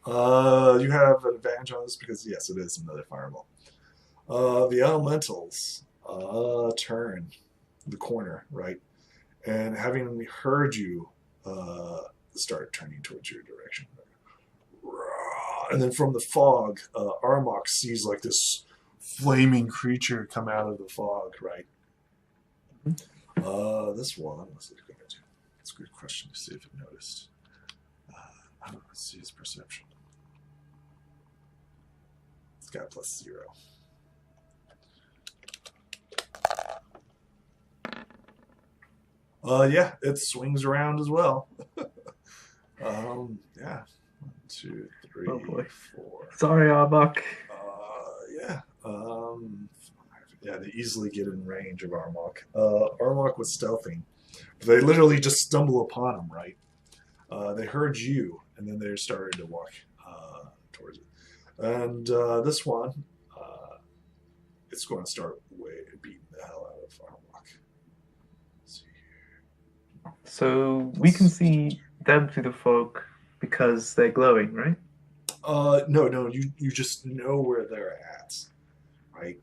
S1: You have an advantage on this because yes, it is another fireball. The elementals turn the corner, right? And having heard you, start turning towards your direction. And then from the fog, Armok sees like this flaming creature come out of the fog, right? This one, what's it going to do? That's a good question to see if it noticed. Let's see his perception. It's got +0. Yeah, it swings around as well. Yeah. 1, 2, 3,
S2: Oh boy.
S1: 4.
S2: Sorry, Arbok.
S1: Yeah. Yeah, they easily get in range of Armok. Armok was stealthing. They literally just stumble upon him, right? They heard you, and then they started to walk towards it. And this one, it's going to start beating the hell out of Armok. Let's see here.
S2: So we can see them through the fog because they're glowing, right?
S1: No, you just know where they're at, right?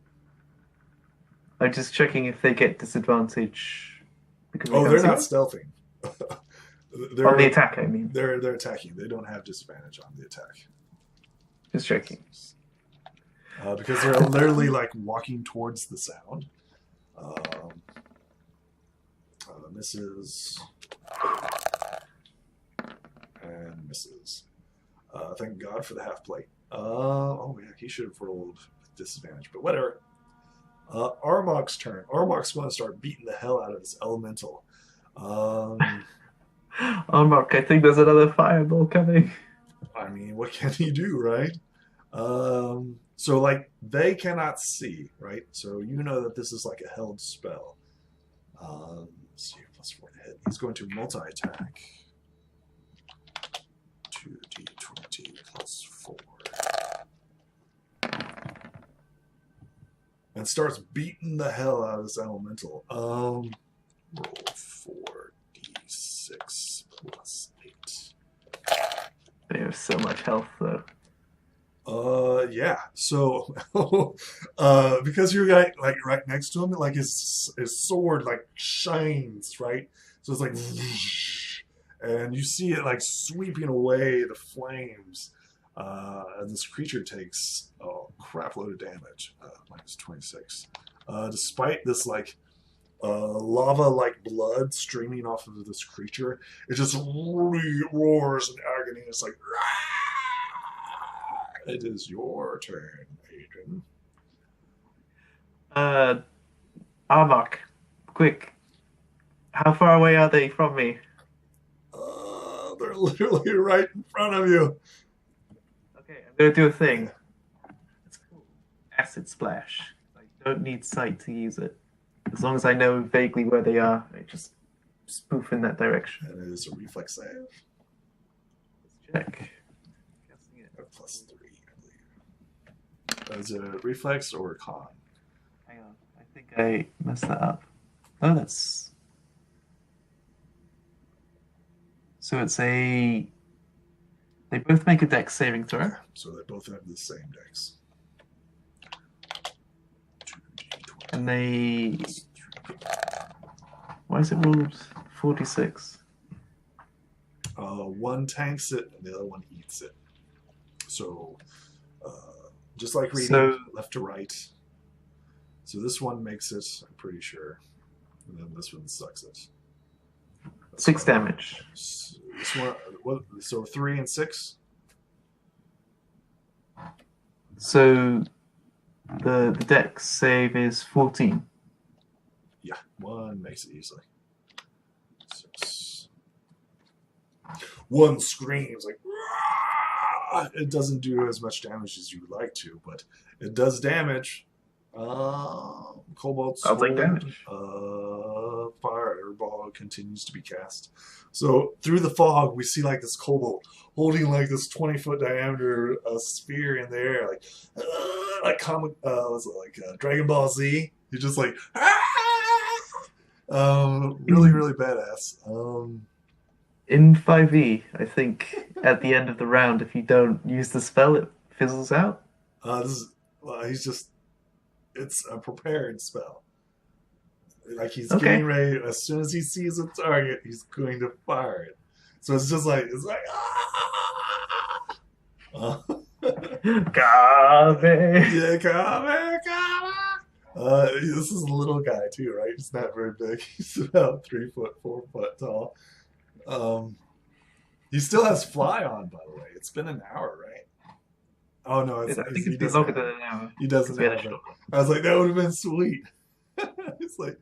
S2: I'm just checking if they get disadvantage because
S1: They're not stealthing.
S2: On the attack, I mean.
S1: They're attacking. They don't have disadvantage on the attack.
S2: Just checking.
S1: Because they're literally like walking towards the sound. Misses. And misses. Thank God for the half plate. Oh yeah, he should have rolled with disadvantage, but whatever. Armok's turn. Armok's going to start beating the hell out of his elemental.
S2: Mark, I think there's another fireball coming.
S1: I mean, what can he do, right? So like they cannot see, right? So you know that this is like a held spell. Let's see, +4 to hit. He's going to multi-attack. 2d20 +4. And starts beating the hell out of this elemental. Roll 4d6 +8.
S2: They have so much health, though.
S1: Yeah. So, because you're like right next to him, like his sword like shines, right? So it's like, and you see it like sweeping away the flames. And this creature takes a crap load of damage, -26. Despite this like lava like blood streaming off of this creature, it just roars in agony. It's like, Rah! It is your turn, Adrian.
S2: Armok, quick. How far away are they from me?
S1: They're literally right in front of you.
S2: Okay, I'm gonna do a thing. It's called Acid Splash. I don't need sight to use it. As long as I know vaguely where they are, I just spoof in that direction.
S1: And it is a reflex save.
S2: Let's check.
S1: +3, I believe. Is it a reflex or a con?
S2: Hang on, I think I messed that up. Oh, that's... So it's a... They both make a dex saving throw.
S1: Yeah, so they both have the same dex.
S2: And they... Why is it rolled 46?
S1: One tanks it and the other one eats it. So, just like reading left to right. So this one makes it, I'm pretty sure. And then this one sucks it.
S2: 6 damage.
S1: This one, so 3 and 6?
S2: So the dex save is 14.
S1: Yeah, one makes it easily. 6. One screams like, Rah! It doesn't do as much damage as you would like to, but it does damage. Cobalt
S2: I'll take
S1: Sword,
S2: damage.
S1: Fireball continues to be cast. So through the fog, we see like this Cobalt holding like this 20-foot diameter sphere in the air, like comic, was it like Dragon Ball Z? You're just like, really, really badass.
S2: In 5e, I think at the end of the round, if you don't use the spell, it fizzles out.
S1: He's just, it's a prepared spell. Like he's
S2: Okay.
S1: getting ready. As soon as he sees a target, he's going to fire it. So it's just like ah!
S2: Garbage.
S1: Yeah, come here, come here. This is a little guy too, right? He's not very big. He's about 3 foot, 4 foot tall. He still has fly on, by the way. It's been an hour, right? Oh no,
S2: I think
S1: he
S2: it's been
S1: doesn't
S2: longer
S1: have
S2: than
S1: it.
S2: an hour
S1: He
S2: because
S1: doesn't
S2: we had a
S1: have it.
S2: short one.
S1: I was like, that would have been sweet. It's like,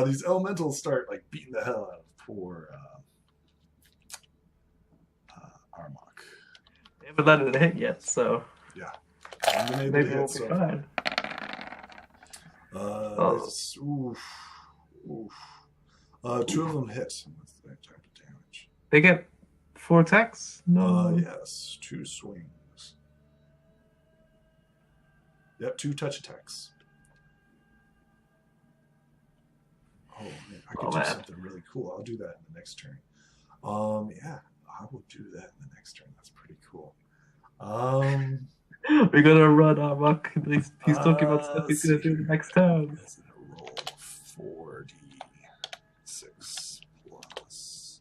S1: these elementals start like beating the hell out of poor Armok.
S2: They haven't landed a hit yet, so
S1: Yeah, I haven't been able
S2: maybe
S1: to
S2: we'll
S1: hit
S2: be
S1: so
S2: fine. Oh,
S1: oof, oof. Two of them hit with that type of damage.
S2: they get 4 attacks? No.
S1: Yes, 2 swings. Yep, 2 touch attacks. Oh man, I could do something really cool. I'll do that in the next turn. Yeah, I will do that in the next turn. That's pretty cool.
S2: We're gonna run Armok. He's talking about stuff he's gonna do the next turn.
S1: Is it a roll 4d6 plus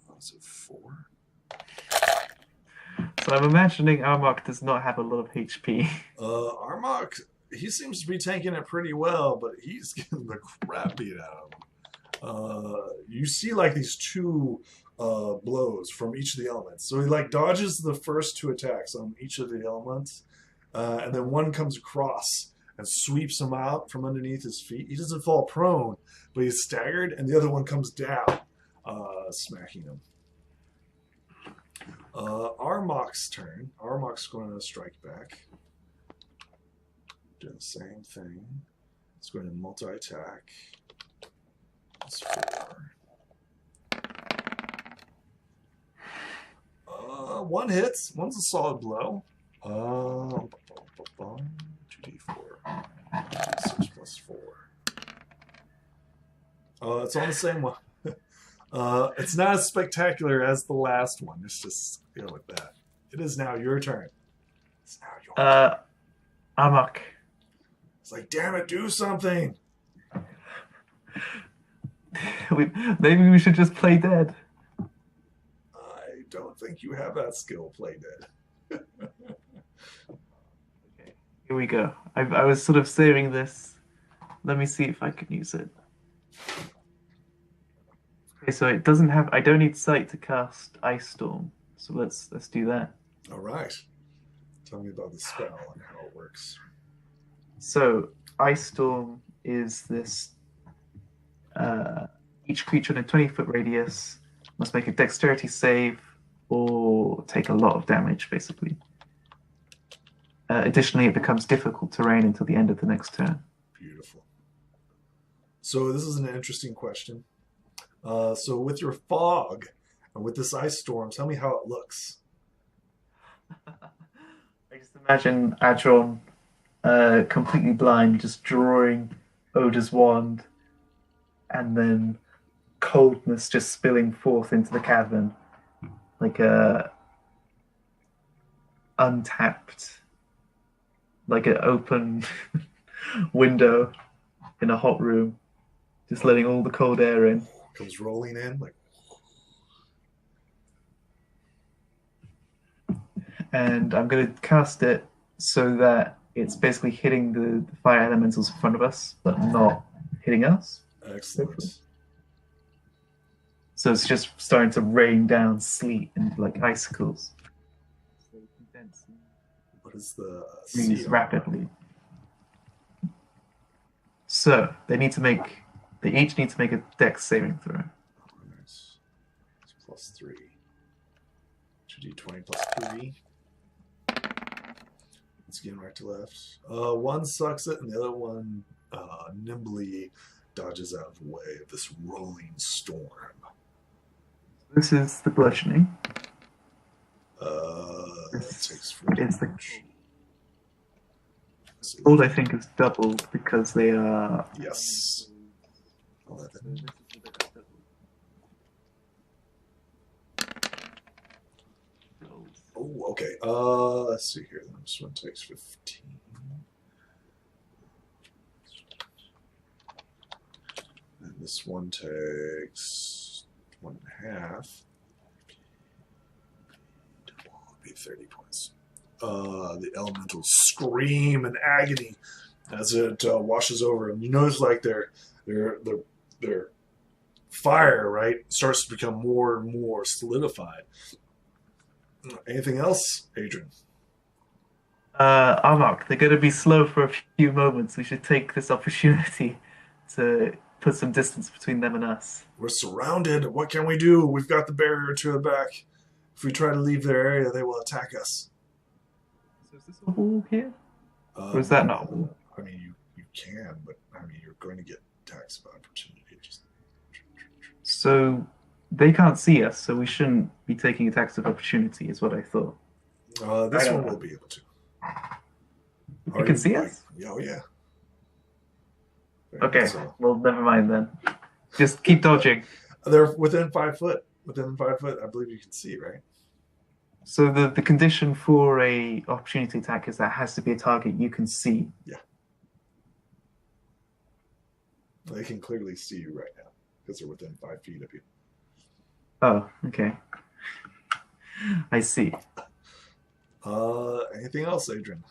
S1: what's it 4?
S2: So I'm imagining Armok does not have a lot of HP.
S1: Armok, he seems to be tanking it pretty well, but he's getting the crap beat out of him. You see like these 2 blows from each of the elements. So he like dodges the first 2 attacks on each of the elements, and then one comes across and sweeps him out from underneath his feet. He doesn't fall prone, but he's staggered, and the other one comes down, smacking him. Armok's turn. Armok's going to strike back. Doing the same thing. It's going to multi-attack. That's 4. 1 hits. One's a solid blow. 2d4. 6 plus 4. It's on the same one. It's not as spectacular as the last one. Let's just go with that. It is now your turn. It's now your turn.
S2: Armok.
S1: It's like, damn it, do something.
S2: Maybe we should just play dead.
S1: I don't think you have that skill, play dead.
S2: Okay, here we go. I was sort of saving this. Let me see if I can use it. Okay, so it doesn't have. I don't need sight to cast Ice Storm. So let's do that.
S1: All right. Tell me about the spell and how it works.
S2: So Ice Storm is this. Each creature in a 20-foot radius must make a dexterity save or take a lot of damage, basically. Additionally, it becomes difficult terrain until the end of the next turn.
S1: Beautiful. So this is an interesting question. So with your fog and with this ice storm, tell me how it looks.
S2: I just imagine Adron completely blind, just drawing Oda's wand, and then coldness just spilling forth into the cavern, like a untapped, like an open window in a hot room, just letting all the cold air in.
S1: Comes rolling in like.
S2: And I'm going to cast it so that it's basically hitting the fire elementals in front of us, but not hitting us.
S1: Excellent.
S2: So it's just starting to rain down sleet and like icicles. So condensing
S1: What is the
S2: these rapidly. So they each need to make a dex saving throw.
S1: Nice. It's +3. 2d20 plus 3. It's getting right to left. One sucks it, and the other one nimbly dodges out of the way of this rolling storm.
S2: This is the bludgeoning.
S1: It takes 4
S2: It's the
S1: damage.
S2: cold, I think, is doubled because they are.
S1: Yes. 11. Oh, okay. Let's see here. This one takes 15. This one takes 1.5. It'll be 30 points. The elementals scream in agony as it washes over them. You notice like their fire, right, starts to become more and more solidified. Anything else, Adrian?
S2: Armok, they're going to be slow for a few moments. We should take this opportunity to put some distance between them and us.
S1: We're surrounded. What can we do? We've got the barrier to the back. If we try to leave their area, they will attack us.
S2: So is this a wall here? Or is that not a wall?
S1: I mean, you can, but I mean, you're going to get attacks of opportunity.
S2: So they can't see us, so we shouldn't be taking attacks of opportunity, is what I thought.
S1: This one will be able to.
S2: You can see us?
S1: Oh, yeah.
S2: Okay,
S1: So,
S2: well, never mind then. Just keep dodging.
S1: they're within 5 foot. Within 5 foot, I believe you can see, right?
S2: So the condition for a opportunity attack is that it has to be a target you can see.
S1: Yeah. They can clearly see you right now because they're within 5 feet of you.
S2: Oh, okay. I see.
S1: Anything else, Adrian?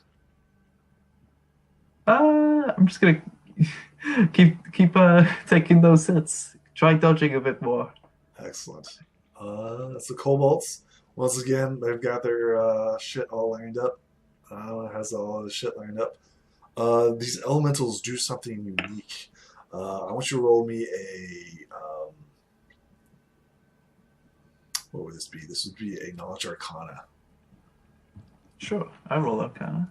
S2: I'm just gonna keep taking those hits. Try dodging a bit more.
S1: Excellent. That's the kobolds. Once again, they've got their shit all lined up. Has all the shit lined up. These elementals do something unique. I want you to roll me a. What would this be? This would be a knowledge arcana.
S2: Sure, I roll Arcana.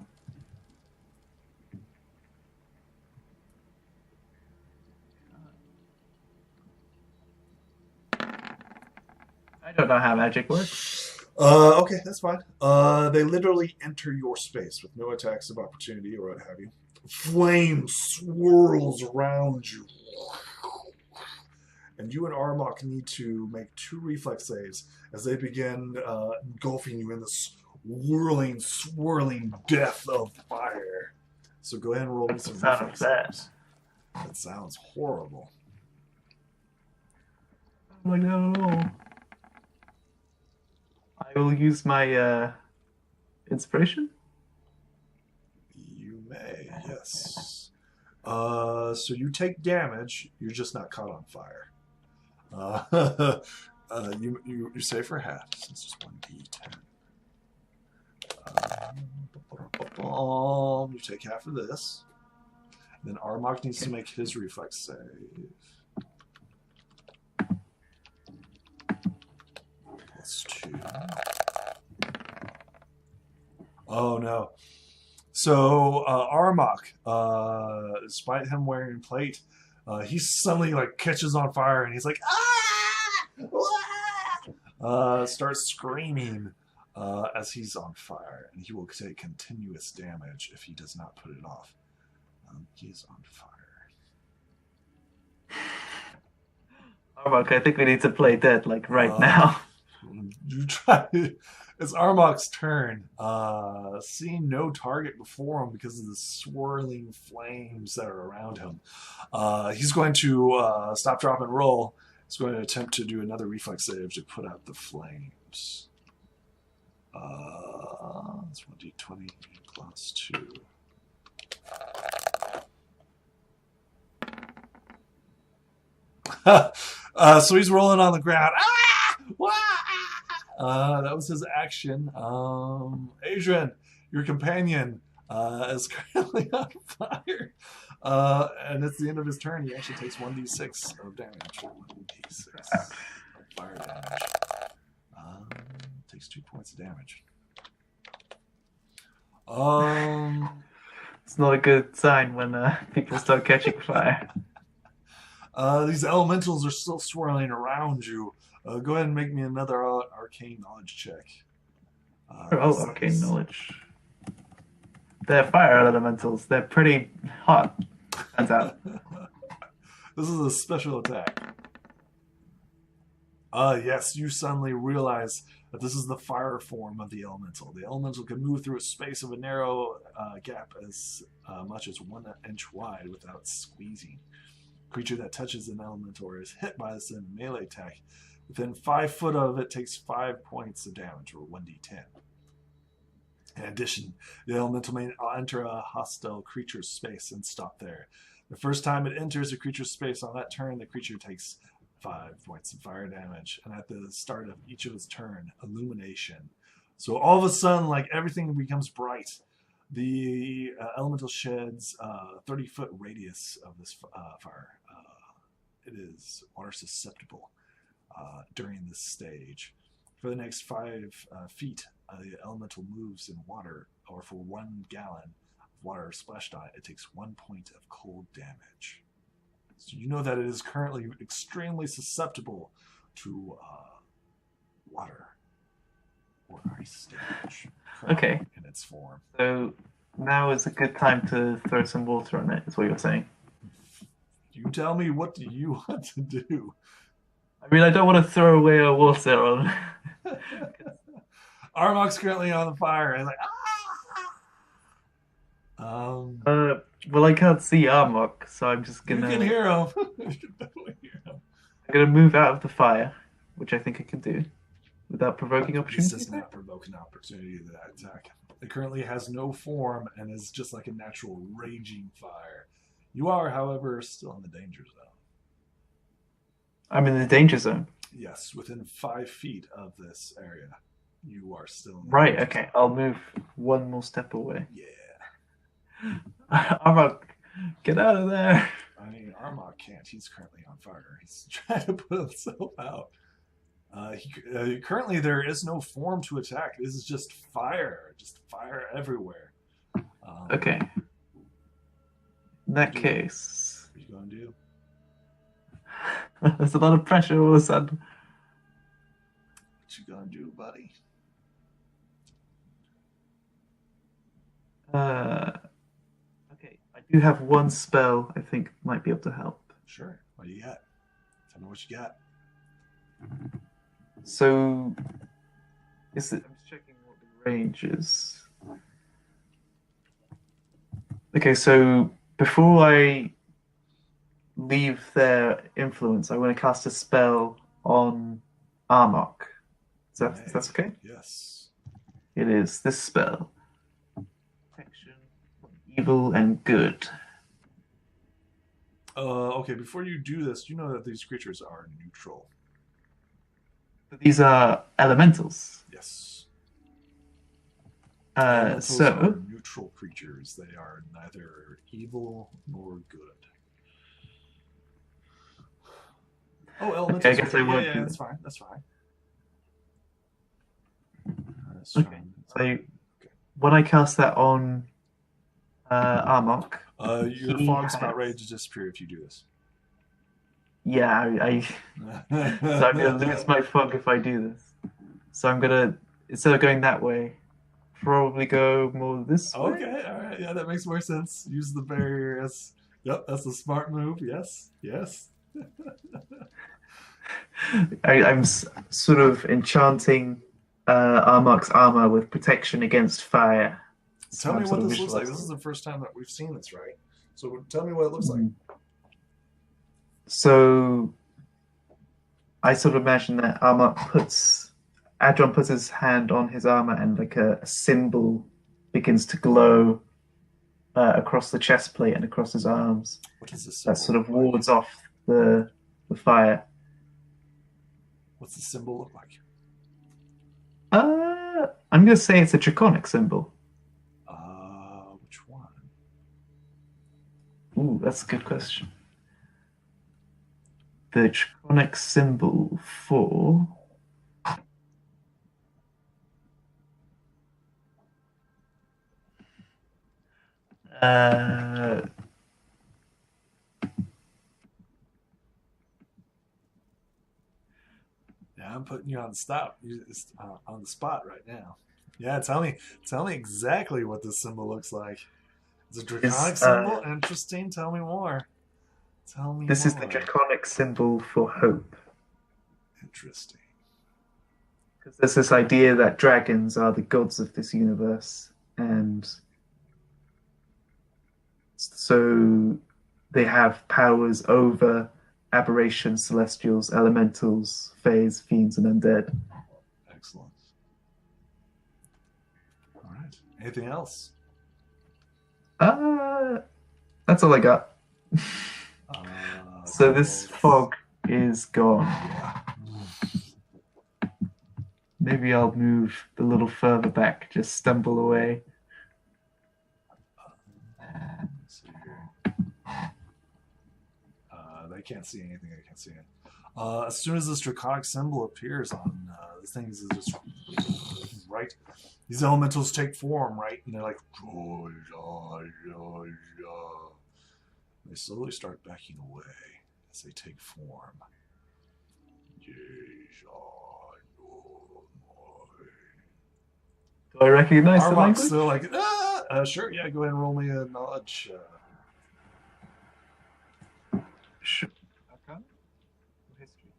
S2: I don't know how magic works.
S1: Okay, that's fine. They literally enter your space with no attacks of opportunity or what have you. Flame swirls around you. And you and Armok need to make 2 reflex saves as they begin engulfing you in this whirling, swirling death of fire. So go ahead and roll me some reflex saves. That sounds horrible.
S2: Oh no. I will use my inspiration.
S1: You may, yes. So you take damage. You're just not caught on fire. You save for half since it's 1d10. You take half of this. Then Armok needs to make his reflex save. +2. Oh no. So Armok, despite him wearing plate, he suddenly like catches on fire and he's like, ah! Starts screaming as he's on fire, and he will take continuous damage if he does not put it off. He's on fire.
S2: Armok, I think we need to play dead like right now.
S1: You try. It's Armok's turn. Seeing no target before him because of the swirling flames that are around him, he's going to stop, drop, and roll. He's going to attempt to do another reflex save to put out the flames. It's 1d20 plus 2. So he's rolling on the ground. Ah! Wah! That was his action. Adrian, your companion, is currently on fire. And it's the end of his turn. He actually takes 1d6 of damage. 1d6 fire damage. Takes 2 points of damage.
S2: It's not a good sign when people start catching fire.
S1: These elementals are still swirling around you. Go ahead and make me another arcane knowledge check.
S2: Arcane knowledge. They're fire elementals. They're pretty hot. Turns out.
S1: This is a special attack. Yes, you suddenly realize that this is the fire form of the elemental. The elemental can move through a space of a narrow gap as much as 1 inch wide without squeezing. Creature that touches an elemental or is hit by this in melee attack within 5 foot of it takes 5 points of damage, or 1d10. In addition, the elemental may enter a hostile creature's space and stop there. The first time it enters a creature's space on that turn, the creature takes 5 points of fire damage. And at the start of each of its turn, illumination. So all of a sudden, like everything becomes bright. The elemental sheds a 30-foot radius of this fire. It is water susceptible during this stage. For the next 5 feet, the elemental moves in water, or for 1 gallon of water splashed on it, it takes 1 point of cold damage. So you know that it is currently extremely susceptible to water or ice damage.
S2: Okay.
S1: In its form.
S2: So now is a good time to throw some water on it, is what you're saying.
S1: You tell me, what do you want to do?
S2: I mean, I don't want to throw away our water on.
S1: Armok's currently on the fire and like,
S2: well, I can't see Armok, so I'm just gonna.
S1: You can hear him. You can definitely hear him.
S2: I'm gonna move out of the fire, which I think I can do without provoking
S1: This
S2: opportunity.
S1: does not provoke an opportunity to that attack. It currently has no form and is just like a natural raging fire. You are, however, still in the danger zone.
S2: I'm in the danger zone.
S1: Yes, within 5 feet of this area, you are still in the
S2: Right,
S1: danger
S2: okay.
S1: zone.
S2: I'll move one more step away.
S1: Yeah.
S2: Armok, get out of there.
S1: I mean, Armok can't. He's currently on fire. He's trying to put himself out. Currently, there is no form to attack. This is just fire everywhere.
S2: Okay. In that case,
S1: What are you gonna do?
S2: there's a lot of pressure all of a sudden.
S1: What you gonna do, buddy?
S2: Okay, I do have one spell I think might be able to help.
S1: Sure. What do you got? Tell me what you got.
S2: So, I'm just checking what the range is. Okay, so before I leave their influence, I want to cast a spell on Armok. That's okay?
S1: Yes.
S2: It is this spell. Protection from evil and good.
S1: Okay, before you do this, you know that these creatures are neutral.
S2: But these are elementals.
S1: Yes. Elementals
S2: So
S1: are neutral creatures. They are neither evil nor good. Oh, elementals.
S2: Okay, I guess I won't
S1: yeah,
S2: do
S1: that's
S2: that.
S1: fine. That's fine. That's
S2: Okay.
S1: fine.
S2: So when I cast that on Armok,
S1: Your
S2: he
S1: fog's
S2: has-
S1: about ready to disappear if you do this.
S2: yeah, so I'm gonna lose my fog if I do this. So I'm gonna, instead of going that way, probably go more this way.
S1: Okay, all right, yeah, that makes more sense. Use the barrier as. Yep, that's a smart move. Yes, yes.
S2: I'm sort of enchanting Armok's armor with protection against fire. So
S1: Tell me
S2: I'm
S1: what
S2: sort of
S1: this looks like. This
S2: visualizing.
S1: is the first time that we've seen this, right? So tell me what it looks like.
S2: So I sort of imagine that Adron puts his hand on his armor and like a symbol begins to glow across the chest plate and across his arms.
S1: What is this?
S2: That sort of wards off the fire.
S1: What's the symbol look like?
S2: I'm going to say it's a draconic symbol.
S1: Which one?
S2: Ooh, that's a good question. The draconic symbol for
S1: Yeah, I'm putting you on the spot right now. Yeah, tell me exactly what this symbol looks like. It's a draconic symbol. Interesting. Tell me more. Tell me.
S2: This is the draconic symbol for hope.
S1: Interesting.
S2: Because there's this idea that dragons are the gods of this universe, and so they have powers over aberrations, celestials, elementals, fays, fiends, and undead.
S1: Excellent. All right. Anything else?
S2: Uh, that's all I got. So this fog is gone.
S1: Yeah.
S2: Maybe I'll move a little further back, just stumble away.
S1: Let's see here. They can't see anything. I can't see it. As soon as this draconic symbol appears on the things, is just right. These elementals take form, right? And they're like, they slowly start backing away as they take form.
S2: Do I recognize the
S1: Armok's
S2: language?
S1: still like, sure, yeah, go ahead and roll me a knowledge.
S2: Sure. Arcana? History.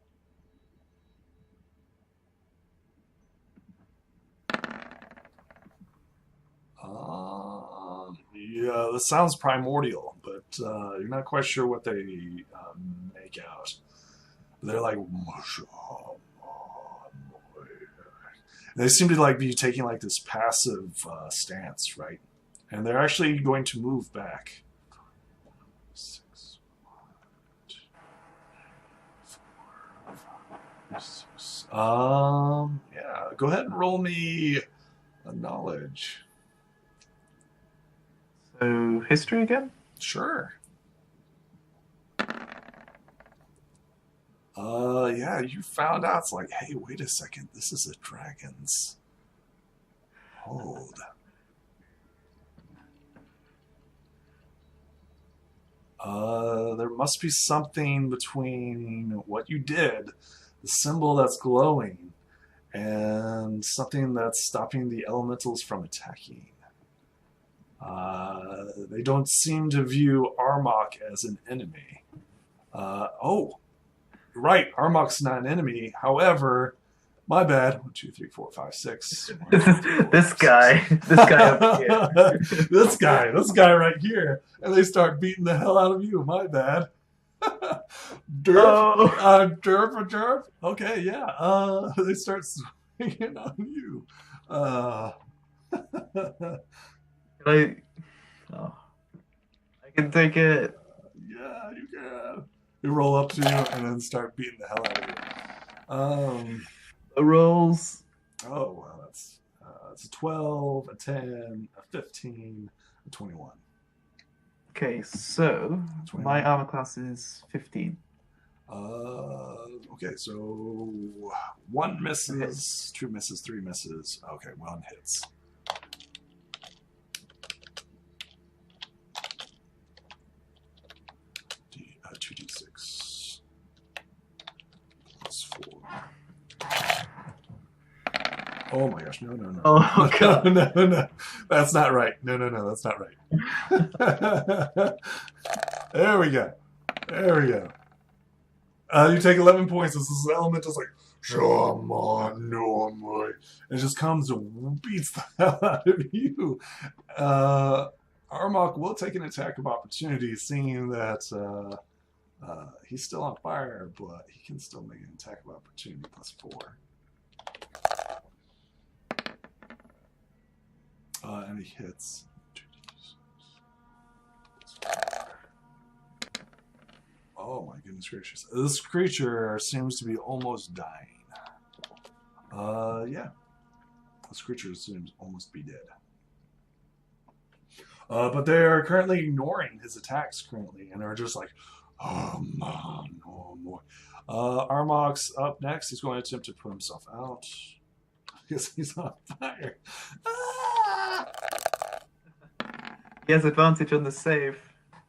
S1: Yeah, this sounds primordial, but you're not quite sure what they make out. They're like, they seem to like be taking like this passive stance, right? And they're actually going to move back. 6, 2, 4, 5, 6. Yeah, go ahead and roll me a knowledge.
S2: So, history again?
S1: Sure. Yeah, you found out. It's like, hey, wait a second. This is a dragon's hold. There must be something between what you did, the symbol that's glowing, and something that's stopping the elementals from attacking. They don't seem to view Armok as an enemy. Right, Armok's not an enemy. However, my bad. 1, 2, 3, 4, 5, 6. 1, 2, 3, 4,
S2: this
S1: 5,
S2: guy.
S1: 6.
S2: This guy over here.
S1: this guy right here. And they start beating the hell out of you. My bad. Derp. Derp. Okay, yeah. They start swinging on you.
S2: I can take it.
S1: Yeah, you can. You roll up to you and then start beating the hell out of you.
S2: The rolls.
S1: Oh, well, that's a 12, a 10, a 15, a 21.
S2: Okay, so
S1: 21.
S2: my armor class is 15.
S1: Okay, so 1 misses, 2 misses, 3 misses. Okay, 1 hits. D, 2d6 plus 4. Oh my gosh, no.
S2: Oh, God.
S1: No. That's not right. No, that's not right. There we go. You take 11 points. This element is like, Shaman, no more. It just comes and beats the hell out of you. Armok will take an attack of opportunity, seeing that he's still on fire, but he can still make an attack of opportunity plus 4. And he hits. Oh my goodness gracious. This creature seems to be almost dying. Yeah. This creature seems almost be dead. But they are currently ignoring his attacks currently and are just like, oh man, no more. Armok's up next. He's going to attempt to put himself out. Because he's on fire. Ah!
S2: He has advantage on the save.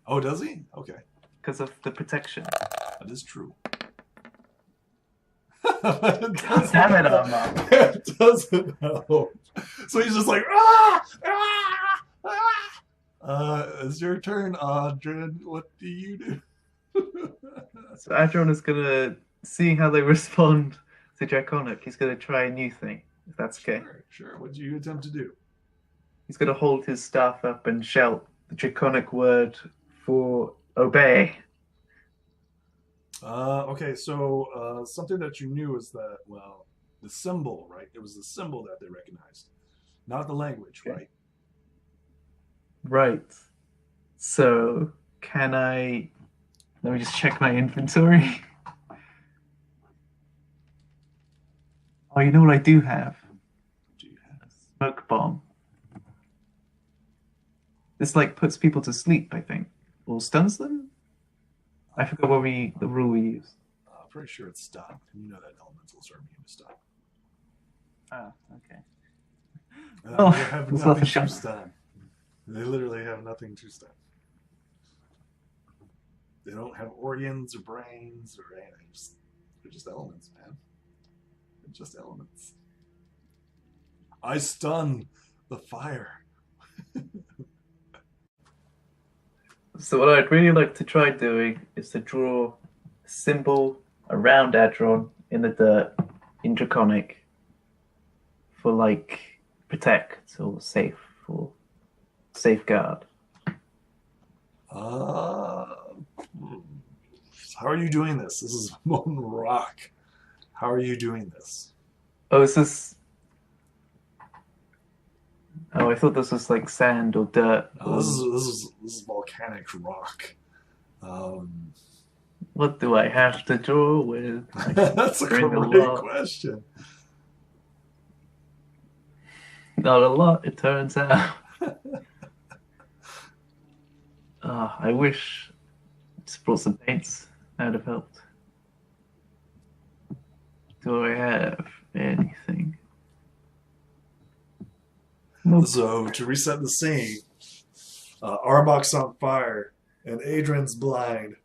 S1: Oh, does he? Okay.
S2: Because of the protection.
S1: That is true.
S2: Damn it, Armok.
S1: It doesn't help. So he's just like, it's your turn, Adrian. What do you do?
S2: So Adron is going to, seeing how they respond to Draconic, he's going to try a new thing, if that's okay.
S1: Sure. What do you attempt to do?
S2: He's going to hold his staff up and shout the Draconic word for obey.
S1: Okay, so something that you knew is that, well, the symbol, right? It was the symbol that they recognized, not the language,
S2: Okay.
S1: right?
S2: Right. So, can I? Let me just check my inventory. Oh, you know what I do have?
S1: Do you have?
S2: A smoke bomb. This like puts people to sleep, I think, or stuns them. I forgot what we the rule we used.
S1: I'm pretty sure it's stun. You know that elementals are immune to stun.
S2: Oh, okay.
S1: They
S2: Oh,
S1: have
S2: it's worth a
S1: nothing to
S2: shot.
S1: stun. They literally have nothing to stun. They don't have organs or brains or anything. They're just elements, man. They're just elements. I stun the fire.
S2: So what I'd really like to try doing is to draw a symbol around Adron in the dirt in Draconic for like protect or safe or safeguard.
S1: Uh, how are you doing this? This is molten rock. How are you doing this?
S2: Oh, is this? Oh, I thought this was like sand or dirt
S1: No, this
S2: or
S1: is this is this is volcanic rock.
S2: what do I have to draw with? I can
S1: That's a
S2: bring a
S1: great
S2: lot.
S1: question.
S2: Not a lot, it turns out. I wish I just brought some paints. That would have helped. Do I have anything? Nope.
S1: So to reset the scene, Arbok's on fire and Adrian's blind,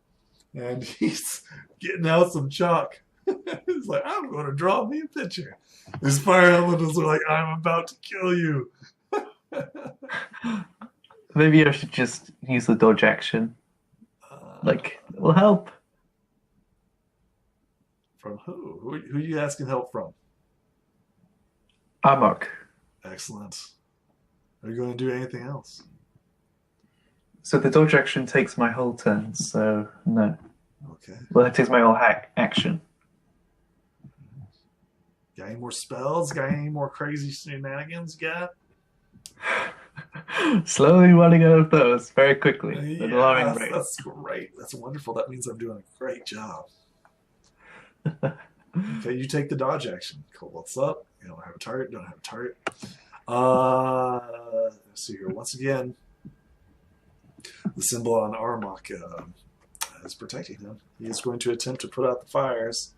S1: and he's getting out some chalk. He's like, "I'm going to draw me a picture." These fire elementals are like, "I'm about to kill you."
S2: Maybe I should just use the dodge action.
S1: Uh,
S2: Like, it will help.
S1: from who? Who are you asking help from?
S2: Amok.
S1: Excellent. Are you going to do anything else?
S2: So the dodge action takes my whole turn, so no.
S1: Okay.
S2: Well, it takes my whole hack action.
S1: Got any more spells? Got any more crazy shenanigans? Got?
S2: Slowly running out of those very quickly at alarming
S1: Yeah,
S2: rate.
S1: that's great. That's wonderful. That means I'm doing a great job. Okay, you take the dodge action. Cool. What's up? You don't have a target. Don't have a target. Let's see here. Once again, the symbol on Armok is protecting him. He is going to attempt to put out the fires.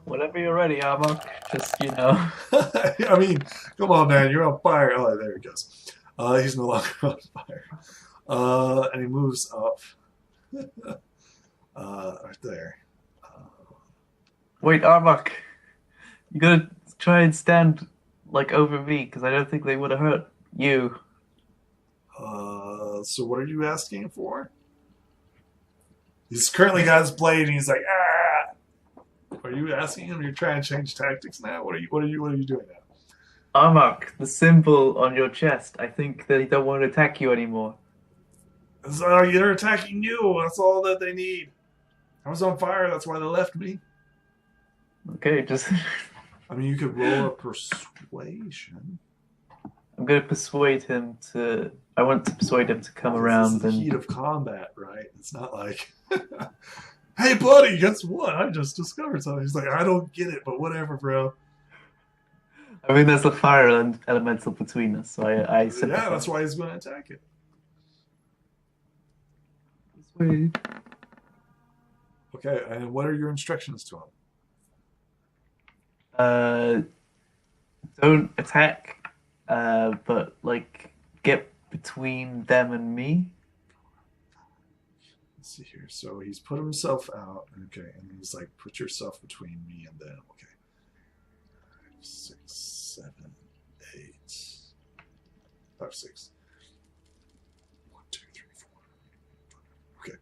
S2: Whenever you're ready, Amok, just, you know.
S1: I mean, come on, man. You're on fire. Oh, there he goes. He's no longer on fire. And he moves up right there.
S2: Wait, Amok, you gotta try and stand, like, over me, because I don't think they would have hurt you.
S1: So what are you asking for? He's currently got his blade, and he's like, ah. Are you asking him? You're trying to change tactics now. What are you doing now?
S2: Amok, the symbol on your chest, I think they don't want to attack you anymore.
S1: So they're attacking you. That's all that they need. I was on fire. That's why they left me.
S2: Okay, just.
S1: I mean, you could roll a persuasion.
S2: I'm gonna persuade him to. I want to persuade him to come
S1: This
S2: around
S1: is the
S2: and.
S1: heat of combat, right? It's not like, hey, buddy, guess what? I just discovered something. He's like, I don't get it, but whatever, bro.
S2: I mean, there's a fire elemental between us, so I
S1: Yeah,
S2: sympathize.
S1: that's why he's going to attack it.
S2: Persuade.
S1: Okay, and what are your instructions to him?
S2: Uh, don't attack, but like get between them and me.
S1: Let's see here. So he's put himself out. Okay, and he's like, put yourself between me and them. Okay. 5, 6, 7, 8. 5, 6. 1, 2, 3, 4. Okay.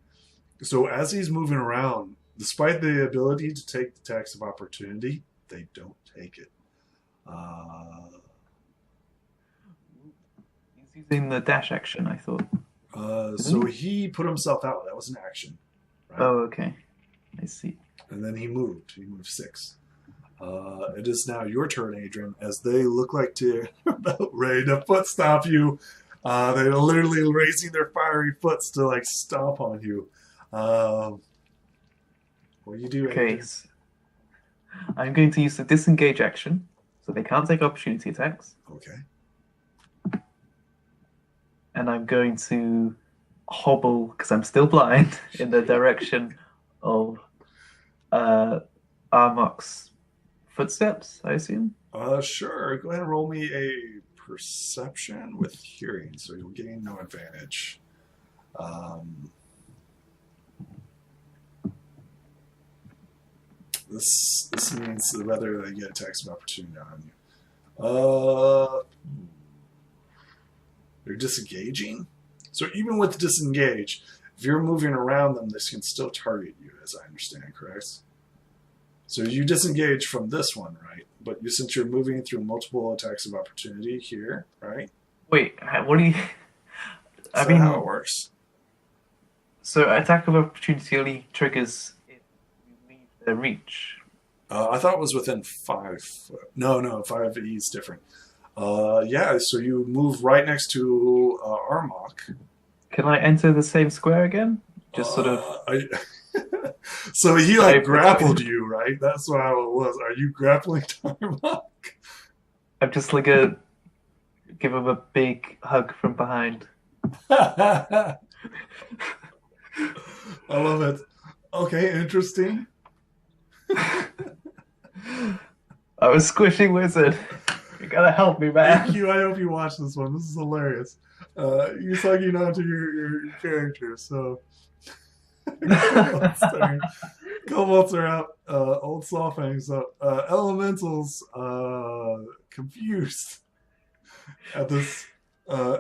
S1: So as he's moving around, despite the ability to take the tax of opportunity, they don't take it.
S2: He's using the dash action, I thought. Isn't
S1: So
S2: he?
S1: he put himself out. That was an action, right?
S2: Oh, okay. I see.
S1: And then he moved. He moved 6. It is now your turn, Adrian, as they look like they're about ready to foot stomp you. They're literally raising their fiery foots to like stomp on you. What do you do,
S2: Okay,
S1: Adrian?
S2: I'm going to use the disengage action, so they can't take opportunity attacks,
S1: Okay.
S2: and I'm going to hobble because I'm still blind in the direction of uh, Armok's footsteps, I assume.
S1: Sure. Go ahead and roll me a perception with hearing, so you'll gain no advantage. Um, this means whether they get attacks of opportunity on you. They're disengaging. So even with disengage, if you're moving around them, this can still target you, as I understand, correct? So you disengage from this one, right? But since you're moving through multiple attacks of opportunity here, right?
S2: Wait, what do you?
S1: Is
S2: I
S1: that how
S2: mean,
S1: it works?
S2: so attack of opportunity only triggers if you leave their reach.
S1: I thought it was within 5 foot. No, 5E is different. Yeah, so you move right next to Armok.
S2: Can I enter the same square again? Just sort of
S1: So he like
S2: dive
S1: grappled
S2: between.
S1: you, right? That's how it was. Are you grappling Armok?
S2: I'm just like a give him a big hug from behind.
S1: I love it. Okay, interesting.
S2: I'm a squishy wizard. You gotta help me,
S1: Thank
S2: man.
S1: you. I hope you watch this one. This is hilarious. You're sucking onto your character, so Kobolds are out. Old Sawfang's up. Elementals confused at this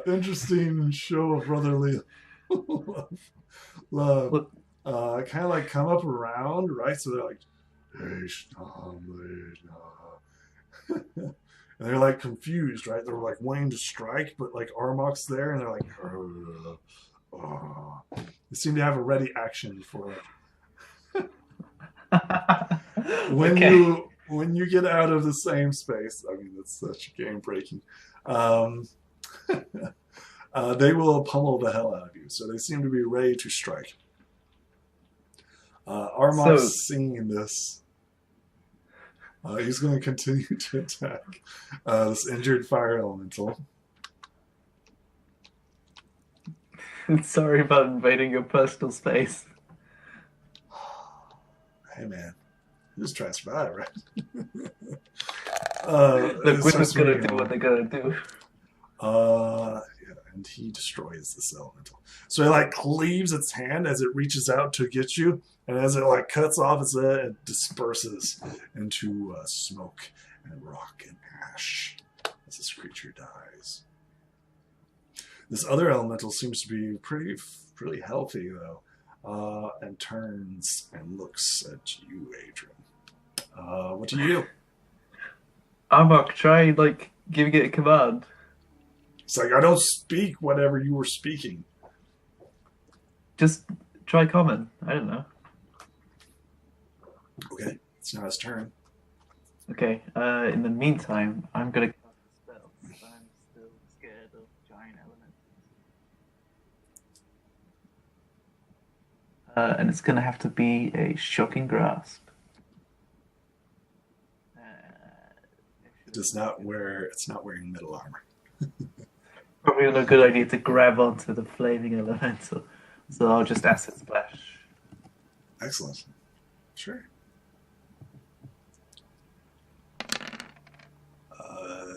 S1: interesting show of brotherly love.
S2: Look,
S1: Kind of like come up around, right? So they're like, hey, and they're like confused, right? They're like wanting to strike, but like Armok's there, and they're like, they seem to have a ready action for it.
S2: okay.
S1: When you get out of the same space, I mean, that's such game breaking. Um, they will pummel the hell out of you, so they seem to be ready to strike.
S2: So,
S1: Armok's seeing this. He's going to continue to attack this injured fire elemental.
S2: sorry about invading your personal space.
S1: Hey, man. Just try to survive, right?
S2: Look,
S1: it
S2: we're
S1: starts
S2: just gonna
S1: moving
S2: do what
S1: on.
S2: they're gonna do.
S1: Yeah, and he destroys this elemental. So he like cleaves its hand as it reaches out to get you, and as it like cuts off its head, it disperses into smoke and rock and ash as this creature dies. This other elemental seems to be pretty healthy though, and turns and looks at you, Adrian. What do you do?
S2: Amok, try like giving it a command.
S1: It's like I don't speak whatever you were speaking.
S2: Just try common. I don't know.
S1: Okay, it's now his turn.
S2: Okay. In the meantime, I'm gonna cast a spell because I'm still scared of giant elements. And it's gonna have to be a shocking grasp.
S1: It's not wearing middle armor.
S2: Probably not a good idea to grab onto the flaming elemental. So I'll just acid splash.
S1: Excellent. Sure.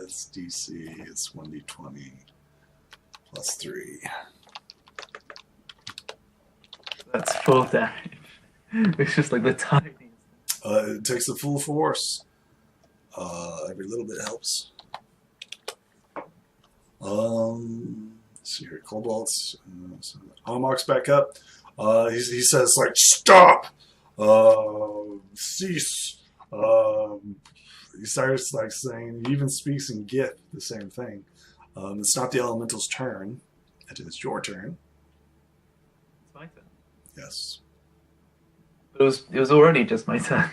S1: It's DC. It's 1d20 plus 3.
S2: That's full damage. It's just like the tiniest.
S1: It takes the full force. Every little bit helps. Let's see here. Cobalt's. Amok's back up. He says, like, stop! Cease! He starts, like, saying, he even speaks in Gith, the same thing. It's not the elemental's turn. It is your turn. Yes.
S2: It was already just my turn.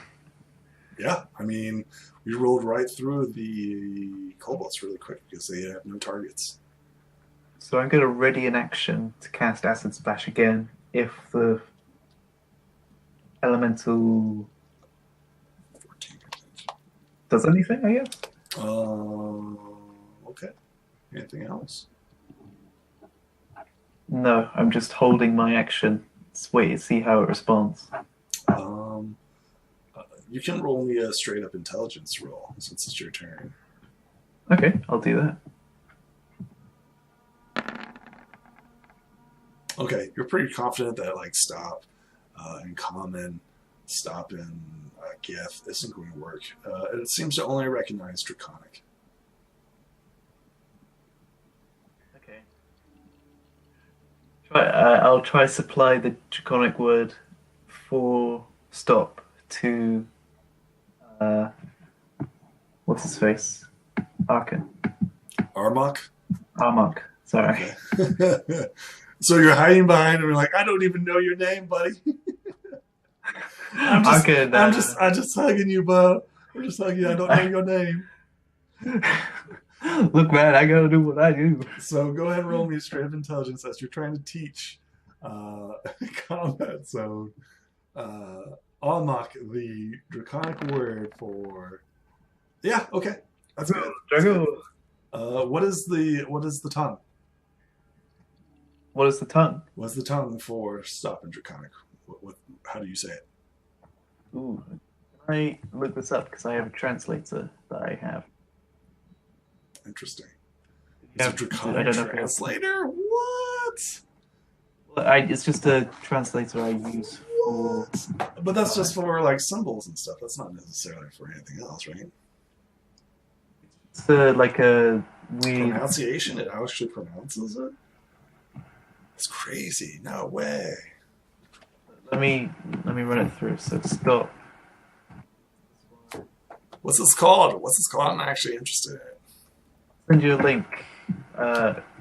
S1: Yeah, I mean, we rolled right through the kobolds really quick because they have no targets.
S2: So I'm going to ready an action to cast Acid Splash again if the elemental
S1: 14.
S2: does anything, I guess.
S1: Okay. Anything else?
S2: No, I'm just holding my action. Let's wait and see how it responds.
S1: Um, you can roll me a straight up intelligence roll since it's your turn.
S2: Okay, I'll do that.
S1: Okay, you're pretty confident that like stop in common, stop in Gith isn't going to work. It seems to only recognize Draconic.
S2: Okay. I'll try supply the draconic word for stop to what's his face? Arkan.
S1: Armok?
S2: Armok. Sorry.
S1: Okay. So you're hiding behind him. You're like, I don't even know your name, buddy. I'm just hugging you, bud. I'm just hugging you. I don't know your name.
S2: Look, man, I gotta do what I do.
S1: So go ahead and roll me a straight of intelligence as you're trying to teach combat zone. Almach, the draconic word for. Yeah, okay, that's good.
S2: Drago.
S1: What is the tongue?
S2: What is the tongue?
S1: What's the tongue for stop in draconic? How do you say it?
S2: Ooh, can I look this up because I have a translator that I have.
S1: Interesting.
S2: Yeah,
S1: Is a draconic translator? What?
S2: Well, it's just a translator I use for.
S1: But that's just for like symbols and stuff. That's not necessarily for anything else, right?
S2: It's like a weird
S1: pronunciation. It actually pronounces it. It's crazy. No way.
S2: Let me run it through. So stop.
S1: What's this called? I'm actually interested in it.
S2: Send you a link.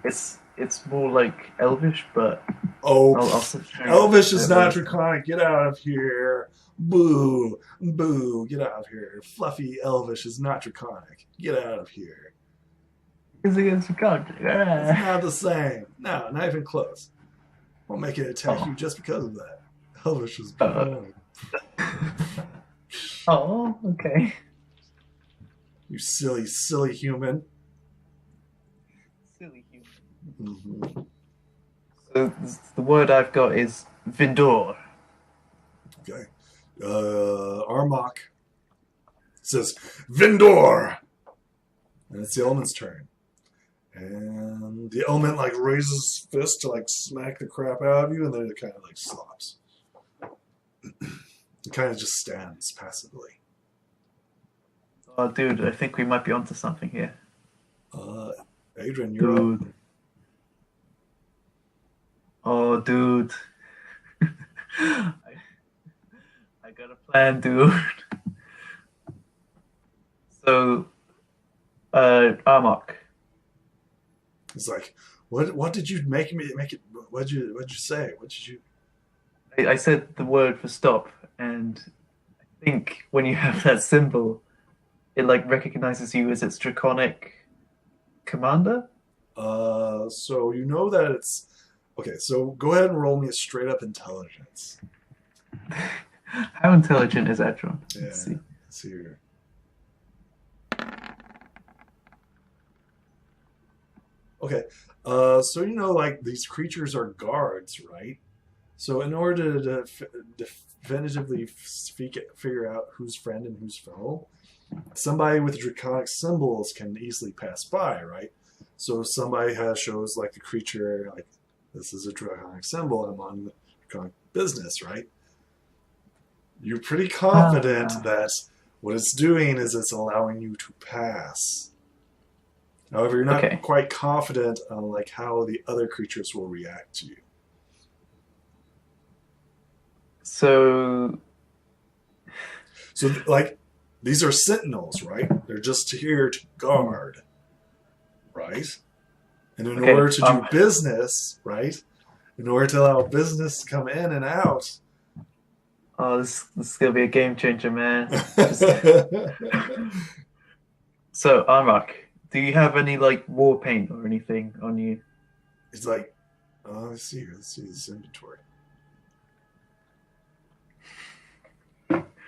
S2: It's more like Elvish, but
S1: Elvish is not draconic. Get out of here. Boo. Boo. Get out of here. Fluffy Elvish is not draconic. Get out of here.
S2: It's against draconic.
S1: It's not the same. No, not even close. Won't make it attack you just because of that. Elvish is draconic.
S2: Oh, okay.
S1: You silly, silly human.
S2: Silly human.
S1: Mm-hmm.
S2: So the word I've got is Vindor.
S1: Okay. Armok says Vindor, and it's the element's turn. And the element like raises his fist to like smack the crap out of you, and then it kind of like stops. It kind of just stands passively.
S2: Oh, dude, I think we might be onto something here.
S1: Adrian, you're up.
S2: Oh, dude. I got a plan, dude. So, Amok.
S1: It's like, what did you make it? What'd you say? What did you?
S2: I said the word for stop, and I think when you have that symbol, it like recognizes you as its draconic commander.
S1: So you know that it's okay. So go ahead and roll me a straight up intelligence.
S2: How intelligent is Edron?
S1: Yeah, let's see here. Okay, so you know, like these creatures are guards, right? So in order to definitively figure out who's friend and who's foe, somebody with draconic symbols can easily pass by, right? So if somebody shows like the creature, like this is a draconic symbol, I'm on the draconic business, right? You're pretty confident that what it's doing is it's allowing you to pass. However, you're not quite confident on like how the other creatures will react to you.
S2: So
S1: like these are sentinels, right? They're just here to guard, right? And in order to do business, right, in order to allow business to come in and out.
S2: Oh, this is gonna be a game changer, man. So, Armak, do you have any like war paint or anything on you?
S1: It's like, let's see here. Let's see this inventory.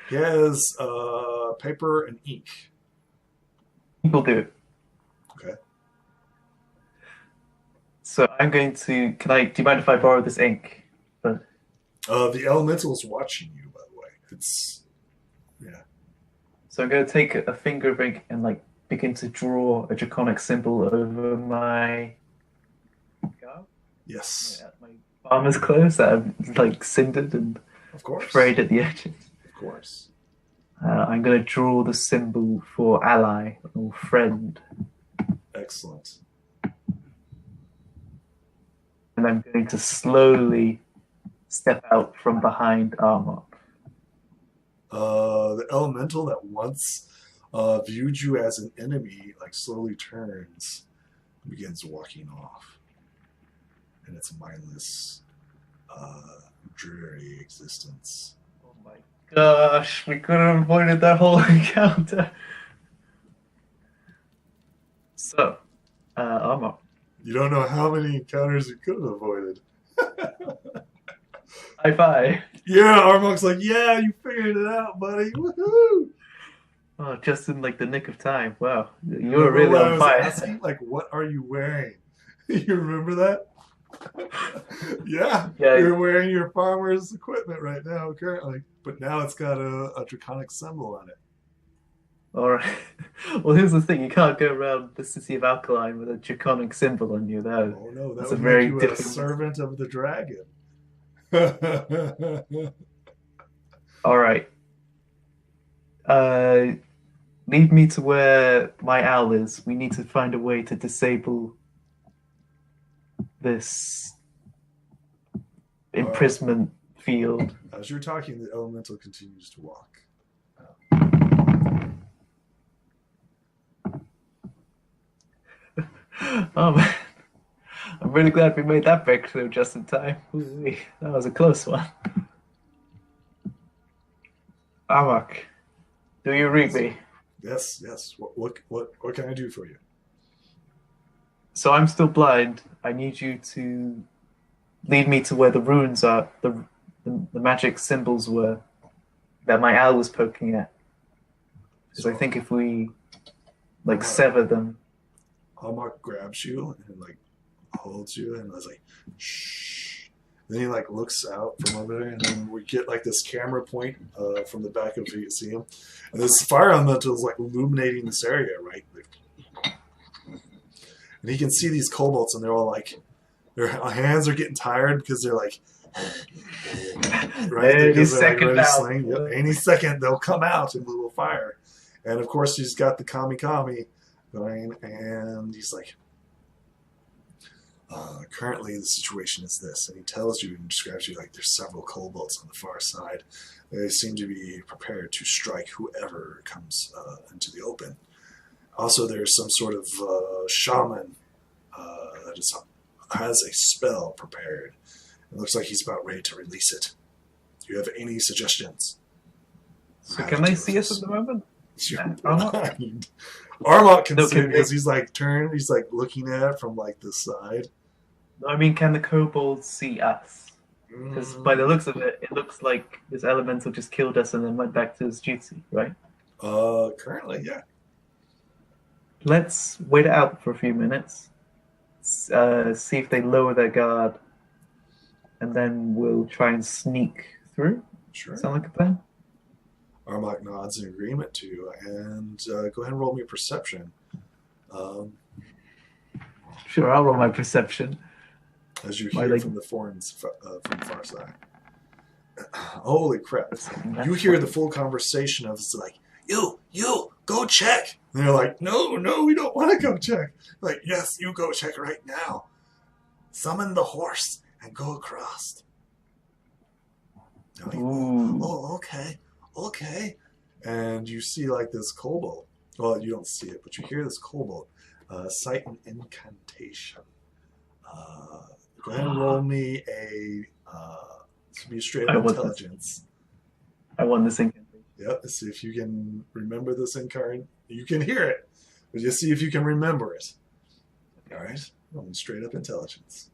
S1: He has paper and ink.
S2: People do it.
S1: Okay.
S2: So I'm going to. Do you mind if I borrow this ink? But
S1: The elemental is watching you, by the way. It's yeah.
S2: so I'm going to take a finger of ink and like begin to draw a draconic symbol over my garb,
S1: Yes.
S2: my farmer's clothes that are like cindered and
S1: Of course.
S2: frayed at the edges.
S1: Of course.
S2: I'm going to draw the symbol for ally or friend,
S1: Excellent.
S2: and I'm going to slowly step out from behind Armok.
S1: The elemental that once viewed you as an enemy, like slowly turns and begins walking off. And its mindless, dreary existence.
S2: Oh my gosh, we could have avoided that whole encounter. So, Armok,
S1: You don't know how many encounters you could have avoided.
S2: high five.
S1: Yeah, Armok's like, yeah, you figured it out, buddy. Woohoo!
S2: Oh, just in like the nick of time. Wow, you
S1: Remember
S2: were really
S1: when I
S2: on
S1: was
S2: fire.
S1: asking, like, what are you wearing? You remember that? Yeah,
S2: Yeah.
S1: you're wearing your farmer's equipment right now, currently. But now it's got a draconic symbol on it.
S2: All right. Well, here's the thing: you can't go around the city of Alkaline with a draconic symbol on you.
S1: Oh no, that
S2: That's
S1: would
S2: a
S1: make
S2: very
S1: you a
S2: different.
S1: servant of the dragon.
S2: All right. Lead me to where my owl is. We need to find a way to disable this imprisonment field.
S1: As you're talking, the elemental continues to walk.
S2: Oh man, I'm really glad we made that breakthrough just in time. Ooh-wee, that was a close one. Amak, do you read me?
S1: Yes, yes. What can I do for you?
S2: So I'm still blind. I need you to lead me to where the runes are, the magic symbols were that my owl was poking at. Because I think if we like sever them.
S1: Hallmark grabs you and like holds you and was like, shh. Then he like looks out from over there, and then we get like this camera point from the back of you see him, and this fire elemental is like illuminating this area, right? Like, and he can see these kobolds, and they're all like, their hands are getting tired because they're like, right?
S2: Any
S1: Because they're like
S2: second
S1: ready to
S2: now.
S1: sling. Yep. Any second they'll come out and will fire, and of course he's got the kami going, and he's like, currently the situation is this, and he tells you and describes you like there's several kobolds on the far side. They seem to be prepared to strike whoever comes into the open. Also, there's some sort of shaman that has a spell prepared. It looks like he's about ready to release it. Do you have any suggestions?
S2: So can they see us at the moment?
S1: Armok can
S2: No,
S1: see it because he's like turned, he's like looking at it from like the side.
S2: I mean, can the kobolds see us? Because by the looks of it, it looks like this elemental just killed us and then went back to his duty, right?
S1: Currently, yeah.
S2: Let's wait it out for a few minutes, see if they lower their guard, and then we'll try and sneak through.
S1: Sure.
S2: Sound like a plan?
S1: Armok nods in agreement to you, and go ahead and roll me perception.
S2: Sure, I'll roll my perception.
S1: As you hear from the from the far side. Holy crap. You hear the full conversation of it's like, you, go check. And they're like, no, we don't want to go check. Like, yes, you go check right now. Summon the horse and go across. Like, oh, okay. And you see like this kobold. Well, you don't see it, but you hear this kobold. Cite an incantation. Go ahead and roll me a to be straight
S2: I
S1: up
S2: want this.
S1: intelligence.
S2: I won this incantation.
S1: Yep. Let's see if you can remember this incarnate. You can hear it, but just see if you can remember it. All right. Rolling straight up intelligence.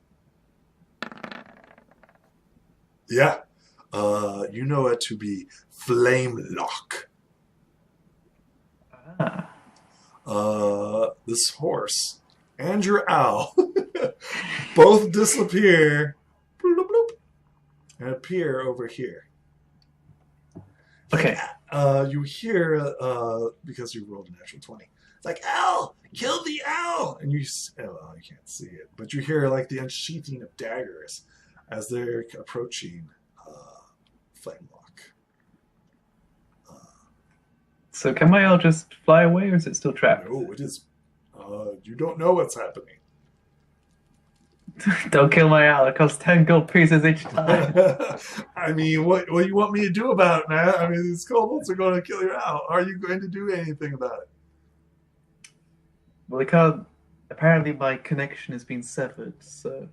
S1: Yeah. You know it to be flame lock.
S2: Ah.
S1: This horse and your owl both disappear bloop, bloop, and appear over here.
S2: Okay.
S1: You hear, because you rolled a natural 20, it's like, owl, kill the owl! And you can't see it, but you hear like the unsheathing of daggers as they're approaching Flamelock.
S2: So can my owl just fly away, or is it still trapped?
S1: No, it is. You don't know what's happening.
S2: Don't kill my owl. It costs 10 gold pieces each time.
S1: I mean, what do you want me to do about it, man? I mean, these kobolds are going to kill your owl. Are you going to do anything about it?
S2: Well, I can't. Apparently, my connection has been severed, so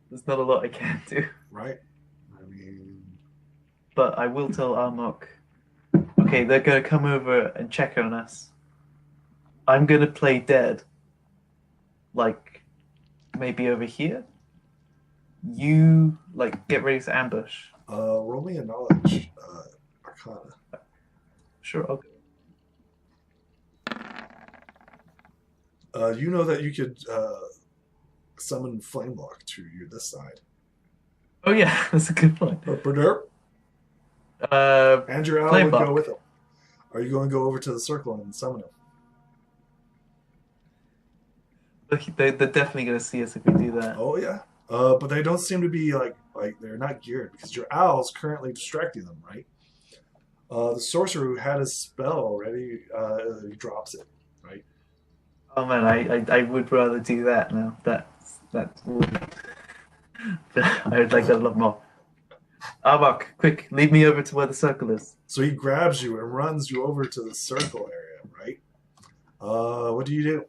S2: there's not a lot I can do.
S1: Right? I mean,
S2: But I will tell Armok. Okay, they're going to come over and check on us. I'm going to play dead. Like, maybe over here. You, like, get ready to ambush.
S1: roll me a knowledge arcana.
S2: Sure, I'll go.
S1: You know that you could summon Flamelock to you this side.
S2: Oh, yeah, that's a good point.
S1: Derp. And your owl would go with him. Are you going to go over to the circle and summon him?
S2: They're definitely going to see us if we do that.
S1: Oh yeah, but they don't seem to be like they're not geared because your owl's currently distracting them, right? The sorcerer who had his spell already, he drops it, right?
S2: Oh man, I would rather do that now. That's I would like that a lot more. Arbok, quick, lead me over to where the circle is.
S1: So he grabs you and runs you over to the circle area, right? What do you do?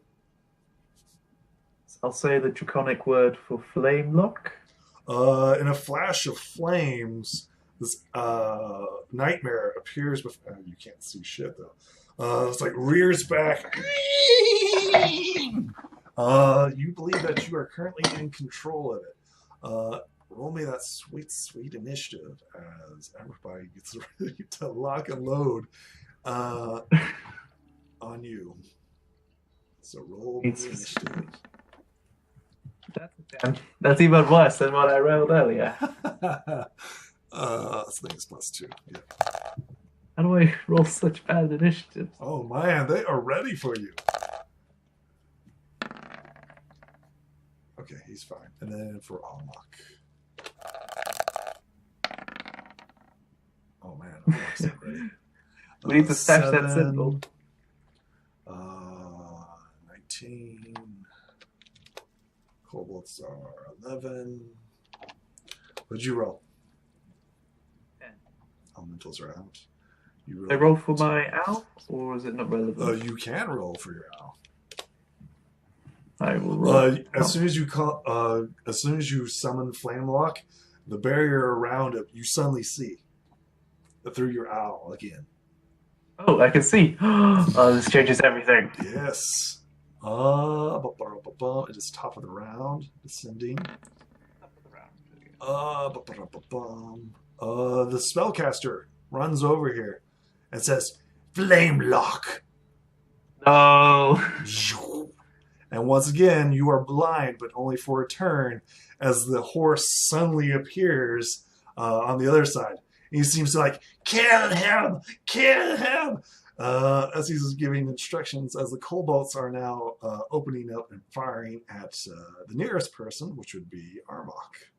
S2: I'll say the draconic word for flame lock.
S1: In a flash of flames, this nightmare appears before. You can't see shit though. It's like rears back. You believe that you are currently in control of it. Roll me that sweet, sweet initiative as everybody gets ready to lock and load on you. So roll me initiative.
S2: That's even worse than what I rolled earlier.
S1: Things +2. Yeah.
S2: How do I roll such bad initiatives?
S1: Oh man, they are ready for you. Okay, he's fine. And then for Almok. Oh man, Almok's not ready.
S2: We need to stash that symbol.
S1: 19. Kobolds are 11. What'd you roll?
S2: 10.
S1: Elementals are out.
S2: You I roll for my owl, or is it not relevant?
S1: You can roll for your owl.
S2: I will roll.
S1: As soon as you summon Flamelock, the barrier around it you suddenly see through your owl again.
S2: Oh, I can see. Oh, this changes everything.
S1: Yes. It is top of the round, descending. The spellcaster runs over here and says, Flamelock.
S2: No.
S1: And once again, you are blind, but only for a turn, as the horse suddenly appears on the other side. He seems to like, kill him, kill him. As he's giving instructions, as the kobolds are now opening up and firing at the nearest person, which would be Armok.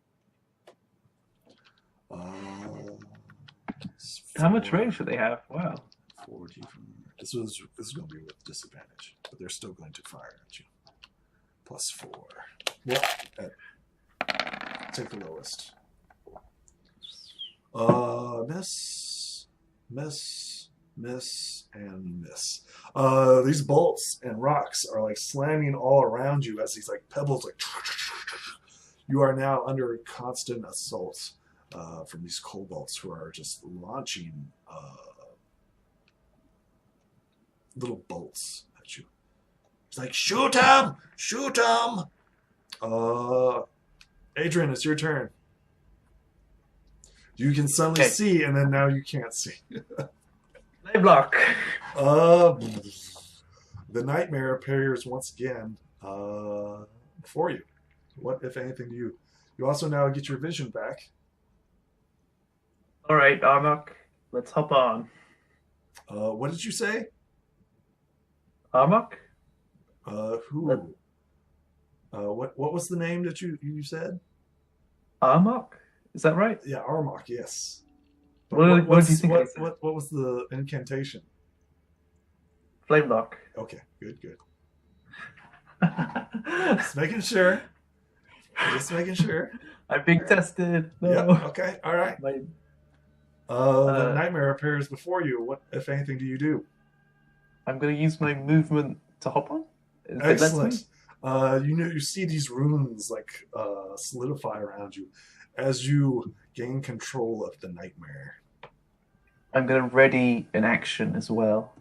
S2: How much range do they have? Wow.
S1: 40 from this is going to be with disadvantage, but they're still going to fire at you. +4. Well, take the lowest. Miss, and miss. These bolts and rocks are like slamming all around you as these like pebbles like You are now under constant assault from these kobolds who are just launching little bolts at you. It's like, shoot him! Shoot him! Adrian, it's your turn. You can suddenly see, and then now you can't see.
S2: Flame block.
S1: The nightmare appears once again for you. What, if anything, do you? You also now get your vision back.
S2: All right, Armok, let's hop on.
S1: What did you say?
S2: Armok?
S1: Who? What was the name that you said?
S2: Armok? Is that right?
S1: Yeah, Armok, yes.
S2: What do you think?
S1: What was the incantation?
S2: Flame lock.
S1: Okay, good. Just making sure. Just making sure.
S2: I'm being tested. No.
S1: Yeah, okay, all right. The nightmare appears before you. What, if anything, do you do?
S2: I'm going to use my movement to hop on.
S1: Excellent. You see these runes like solidify around you as you gain control of the nightmare.
S2: I'm going to ready an action as well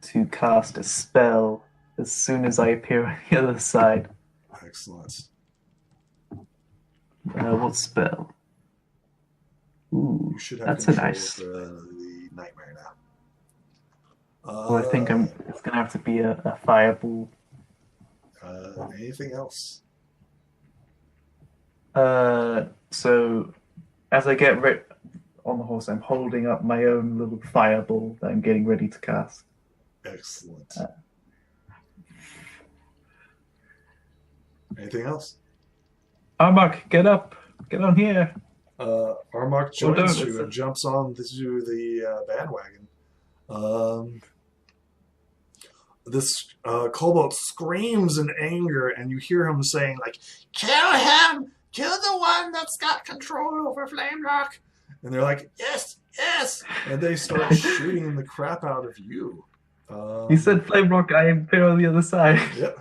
S2: to cast a spell as soon as I appear on the other side.
S1: Excellent.
S2: What spell? Ooh,
S1: You should have
S2: that's
S1: control
S2: a nice.
S1: of the nightmare now.
S2: Well, I think it's going to have to be a fireball.
S1: Anything else?
S2: So as I get on the horse, I'm holding up my own little fireball that I'm getting ready to cast.
S1: Excellent. Anything else?
S2: Armok, get up! Get on here!
S1: Armok joins you and jumps on the bandwagon. This kobold screams in anger, and you hear him saying, like, kill him! Kill the one that's got control over Flamelock! And they're like, yes! Yes! And they start shooting the crap out of you.
S2: You said Flamelock, I am here on the other side.
S1: Yep.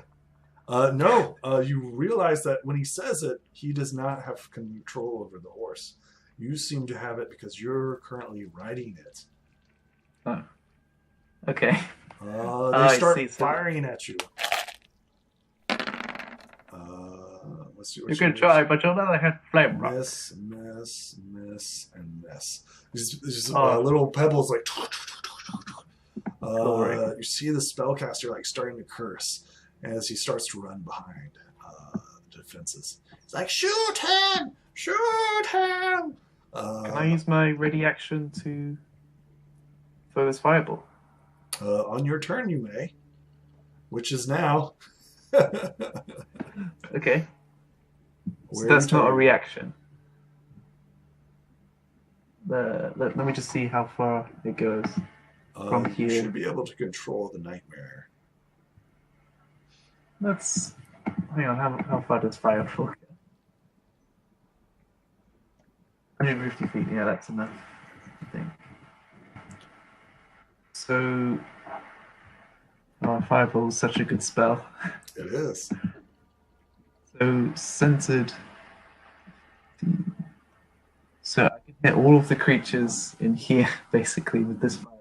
S1: No, you realize that when he says it, he does not have control over the horse. You seem to have it because you're currently riding it.
S2: Oh. Okay.
S1: They start firing at you. Let's see what
S2: you can try, but you'll never hit flame rock.
S1: Miss, and miss. These little pebbles like. You see the spellcaster like starting to curse as he starts to run behind defenses. It's like, shoot him! Shoot him!
S2: Can I use my ready action to throw this fireball?
S1: On your turn, you may. Which is now.
S2: Okay. So that's not a reaction. Let me just see how far it goes from here.
S1: You should be able to control the nightmare.
S2: Hang on, how far does fireball go? 150 feet, yeah, that's enough, I think. So, fireball is such a good spell.
S1: It is.
S2: So, centered. So, I can hit all of the creatures in here, basically, with this fire.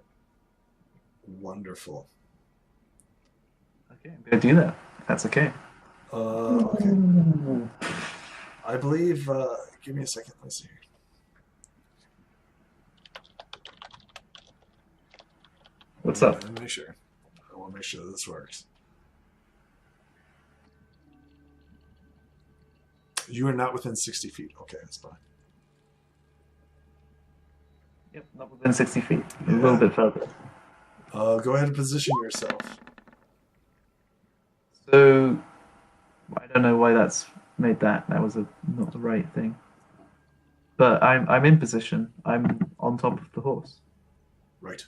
S1: Wonderful.
S2: Okay, I'm going to do that. That's okay.
S1: Okay. I believe, give me a second, let's see here.
S2: What's up?
S1: Let me make sure. I want to make sure this works. You are not within 60 feet. Okay, that's fine.
S2: Yep, not within 60 feet. A little bit further.
S1: Go ahead and position yourself.
S2: So, I don't know why that's made that. That was not the right thing. But I'm in position. I'm on top of the horse.
S1: Right.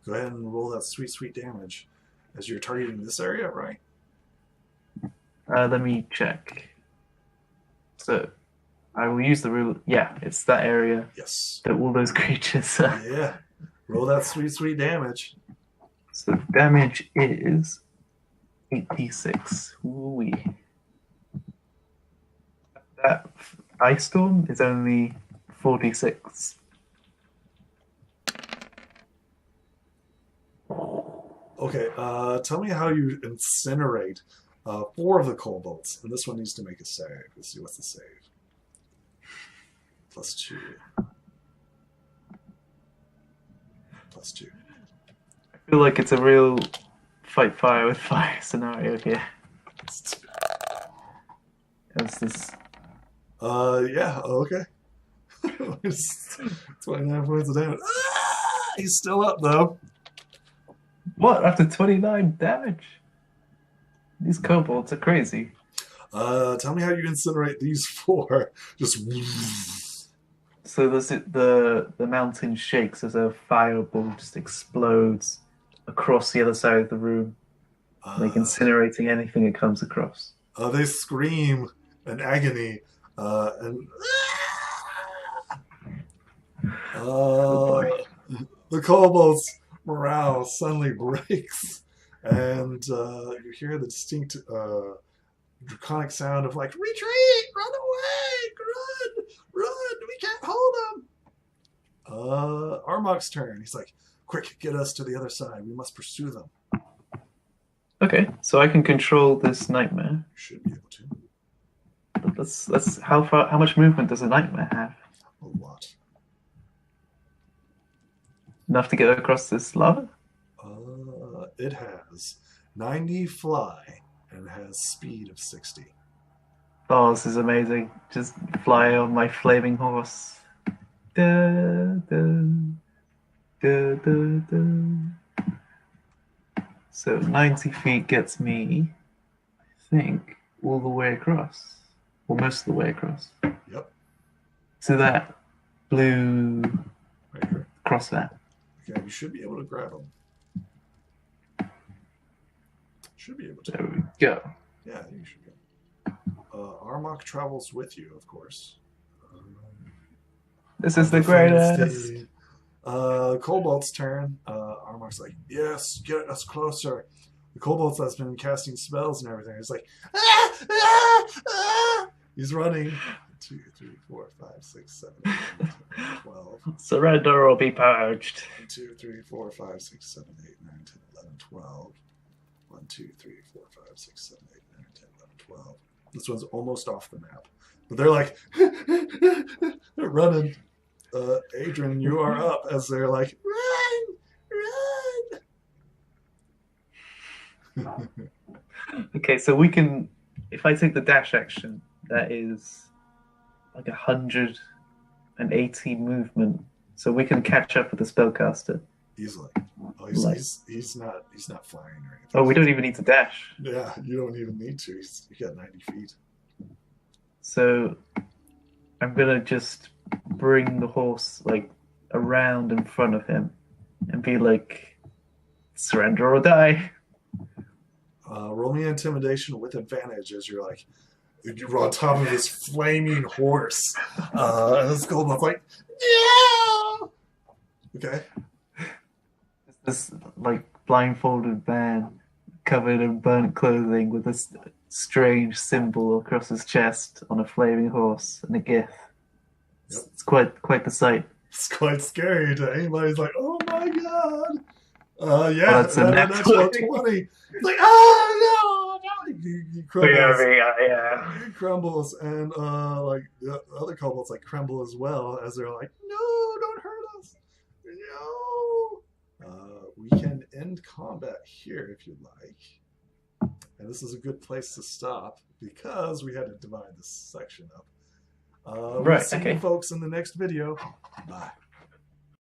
S1: Go ahead and roll that sweet damage as you're targeting this area, right?
S2: Let me check. So, I will use the rule. Yeah, it's that area.
S1: Yes.
S2: That all those creatures are.
S1: Yeah. Roll that sweet damage.
S2: So, damage is 8d6. Ooh-wee. That ice storm is only 46.
S1: Okay, tell me how you incinerate 4 of the kobolds. And this one needs to make a save. Let's see what's the save. +2. +2.
S2: I feel like it's a real fight fire with fire scenario here. As this.
S1: Yeah, okay. 29 points of damage. He's still up, though.
S2: What? After 29 damage? These kobolds are crazy.
S1: Tell me how you incinerate these 4. Just.
S2: So the mountain shakes as a fireball just explodes across the other side of the room, like incinerating anything it comes across.
S1: They scream in agony, and the kobolds' morale suddenly breaks, and you hear the distinct draconic sound of like, retreat, run away, run, we can't hold them. Armok's turn. He's like, quick, get us to the other side. We must pursue them.
S2: Okay, so I can control this nightmare.
S1: You should be able to.
S2: But that's how much movement does a nightmare have?
S1: A lot.
S2: Enough to get across this lava?
S1: It has 90 fly and has speed of 60.
S2: Oh, this is amazing. Just fly on my flaming horse. Da, da, da, da, da. So 90 feet gets me, I think, all the way across. Or most of the way across.
S1: Yep.
S2: To that blue
S1: Right here.
S2: cross that.
S1: Okay, you should be able to grab them. Should be able to.
S2: There we go.
S1: Yeah, you should go. Armok travels with you, of course.
S2: This is the greatest.
S1: Kobold's turn. Armok's like, yes, get us closer. The kobold has been casting spells and everything. He's like, ah, ah, ah. He's running. 1, 2, 3, 4, 5, 6, 7, 8, 9, 10, 12.
S2: Surrender or be purged.
S1: 1, 2, 3, 4, 5, 6, 7, 8, 9, 10, 11, 12. 1, 2, 3, 4, 5, 6, 7, 8, 9, 10, 11, 12. This one's almost off the map. But they're like, they're running. Adrian, you are up as they're like, run!
S2: Okay, so we can, if I take the dash action, that is like 180 movement. So we can catch up with the spellcaster.
S1: Easily. Oh, he's not flying or anything.
S2: Oh, we don't even need to dash.
S1: Yeah, you don't even need to. You got 90 feet.
S2: So I'm gonna just bring the horse like around in front of him and be like, surrender or die.
S1: Roll me intimidation with advantage as you're like, you're on top of this flaming horse. And this goldmoth's like, yeah! Okay.
S2: This like blindfolded man covered in burnt clothing with this strange symbol across his chest on a flaming horse and a gith.
S1: Yep.
S2: It's quite the sight.
S1: It's quite scary to anybody who's like, oh my god. Yeah,
S2: Oh, that's a
S1: natural 20. It's like, oh no! He crumbles.
S2: Yeah.
S1: He crumbles, and like the other kobolds like crumble as well as they're like, no, don't hurt us. No. We can end combat here if you'd like. And this is a good place to stop because we had to divide this section up. We'll see you folks in the next video. Bye.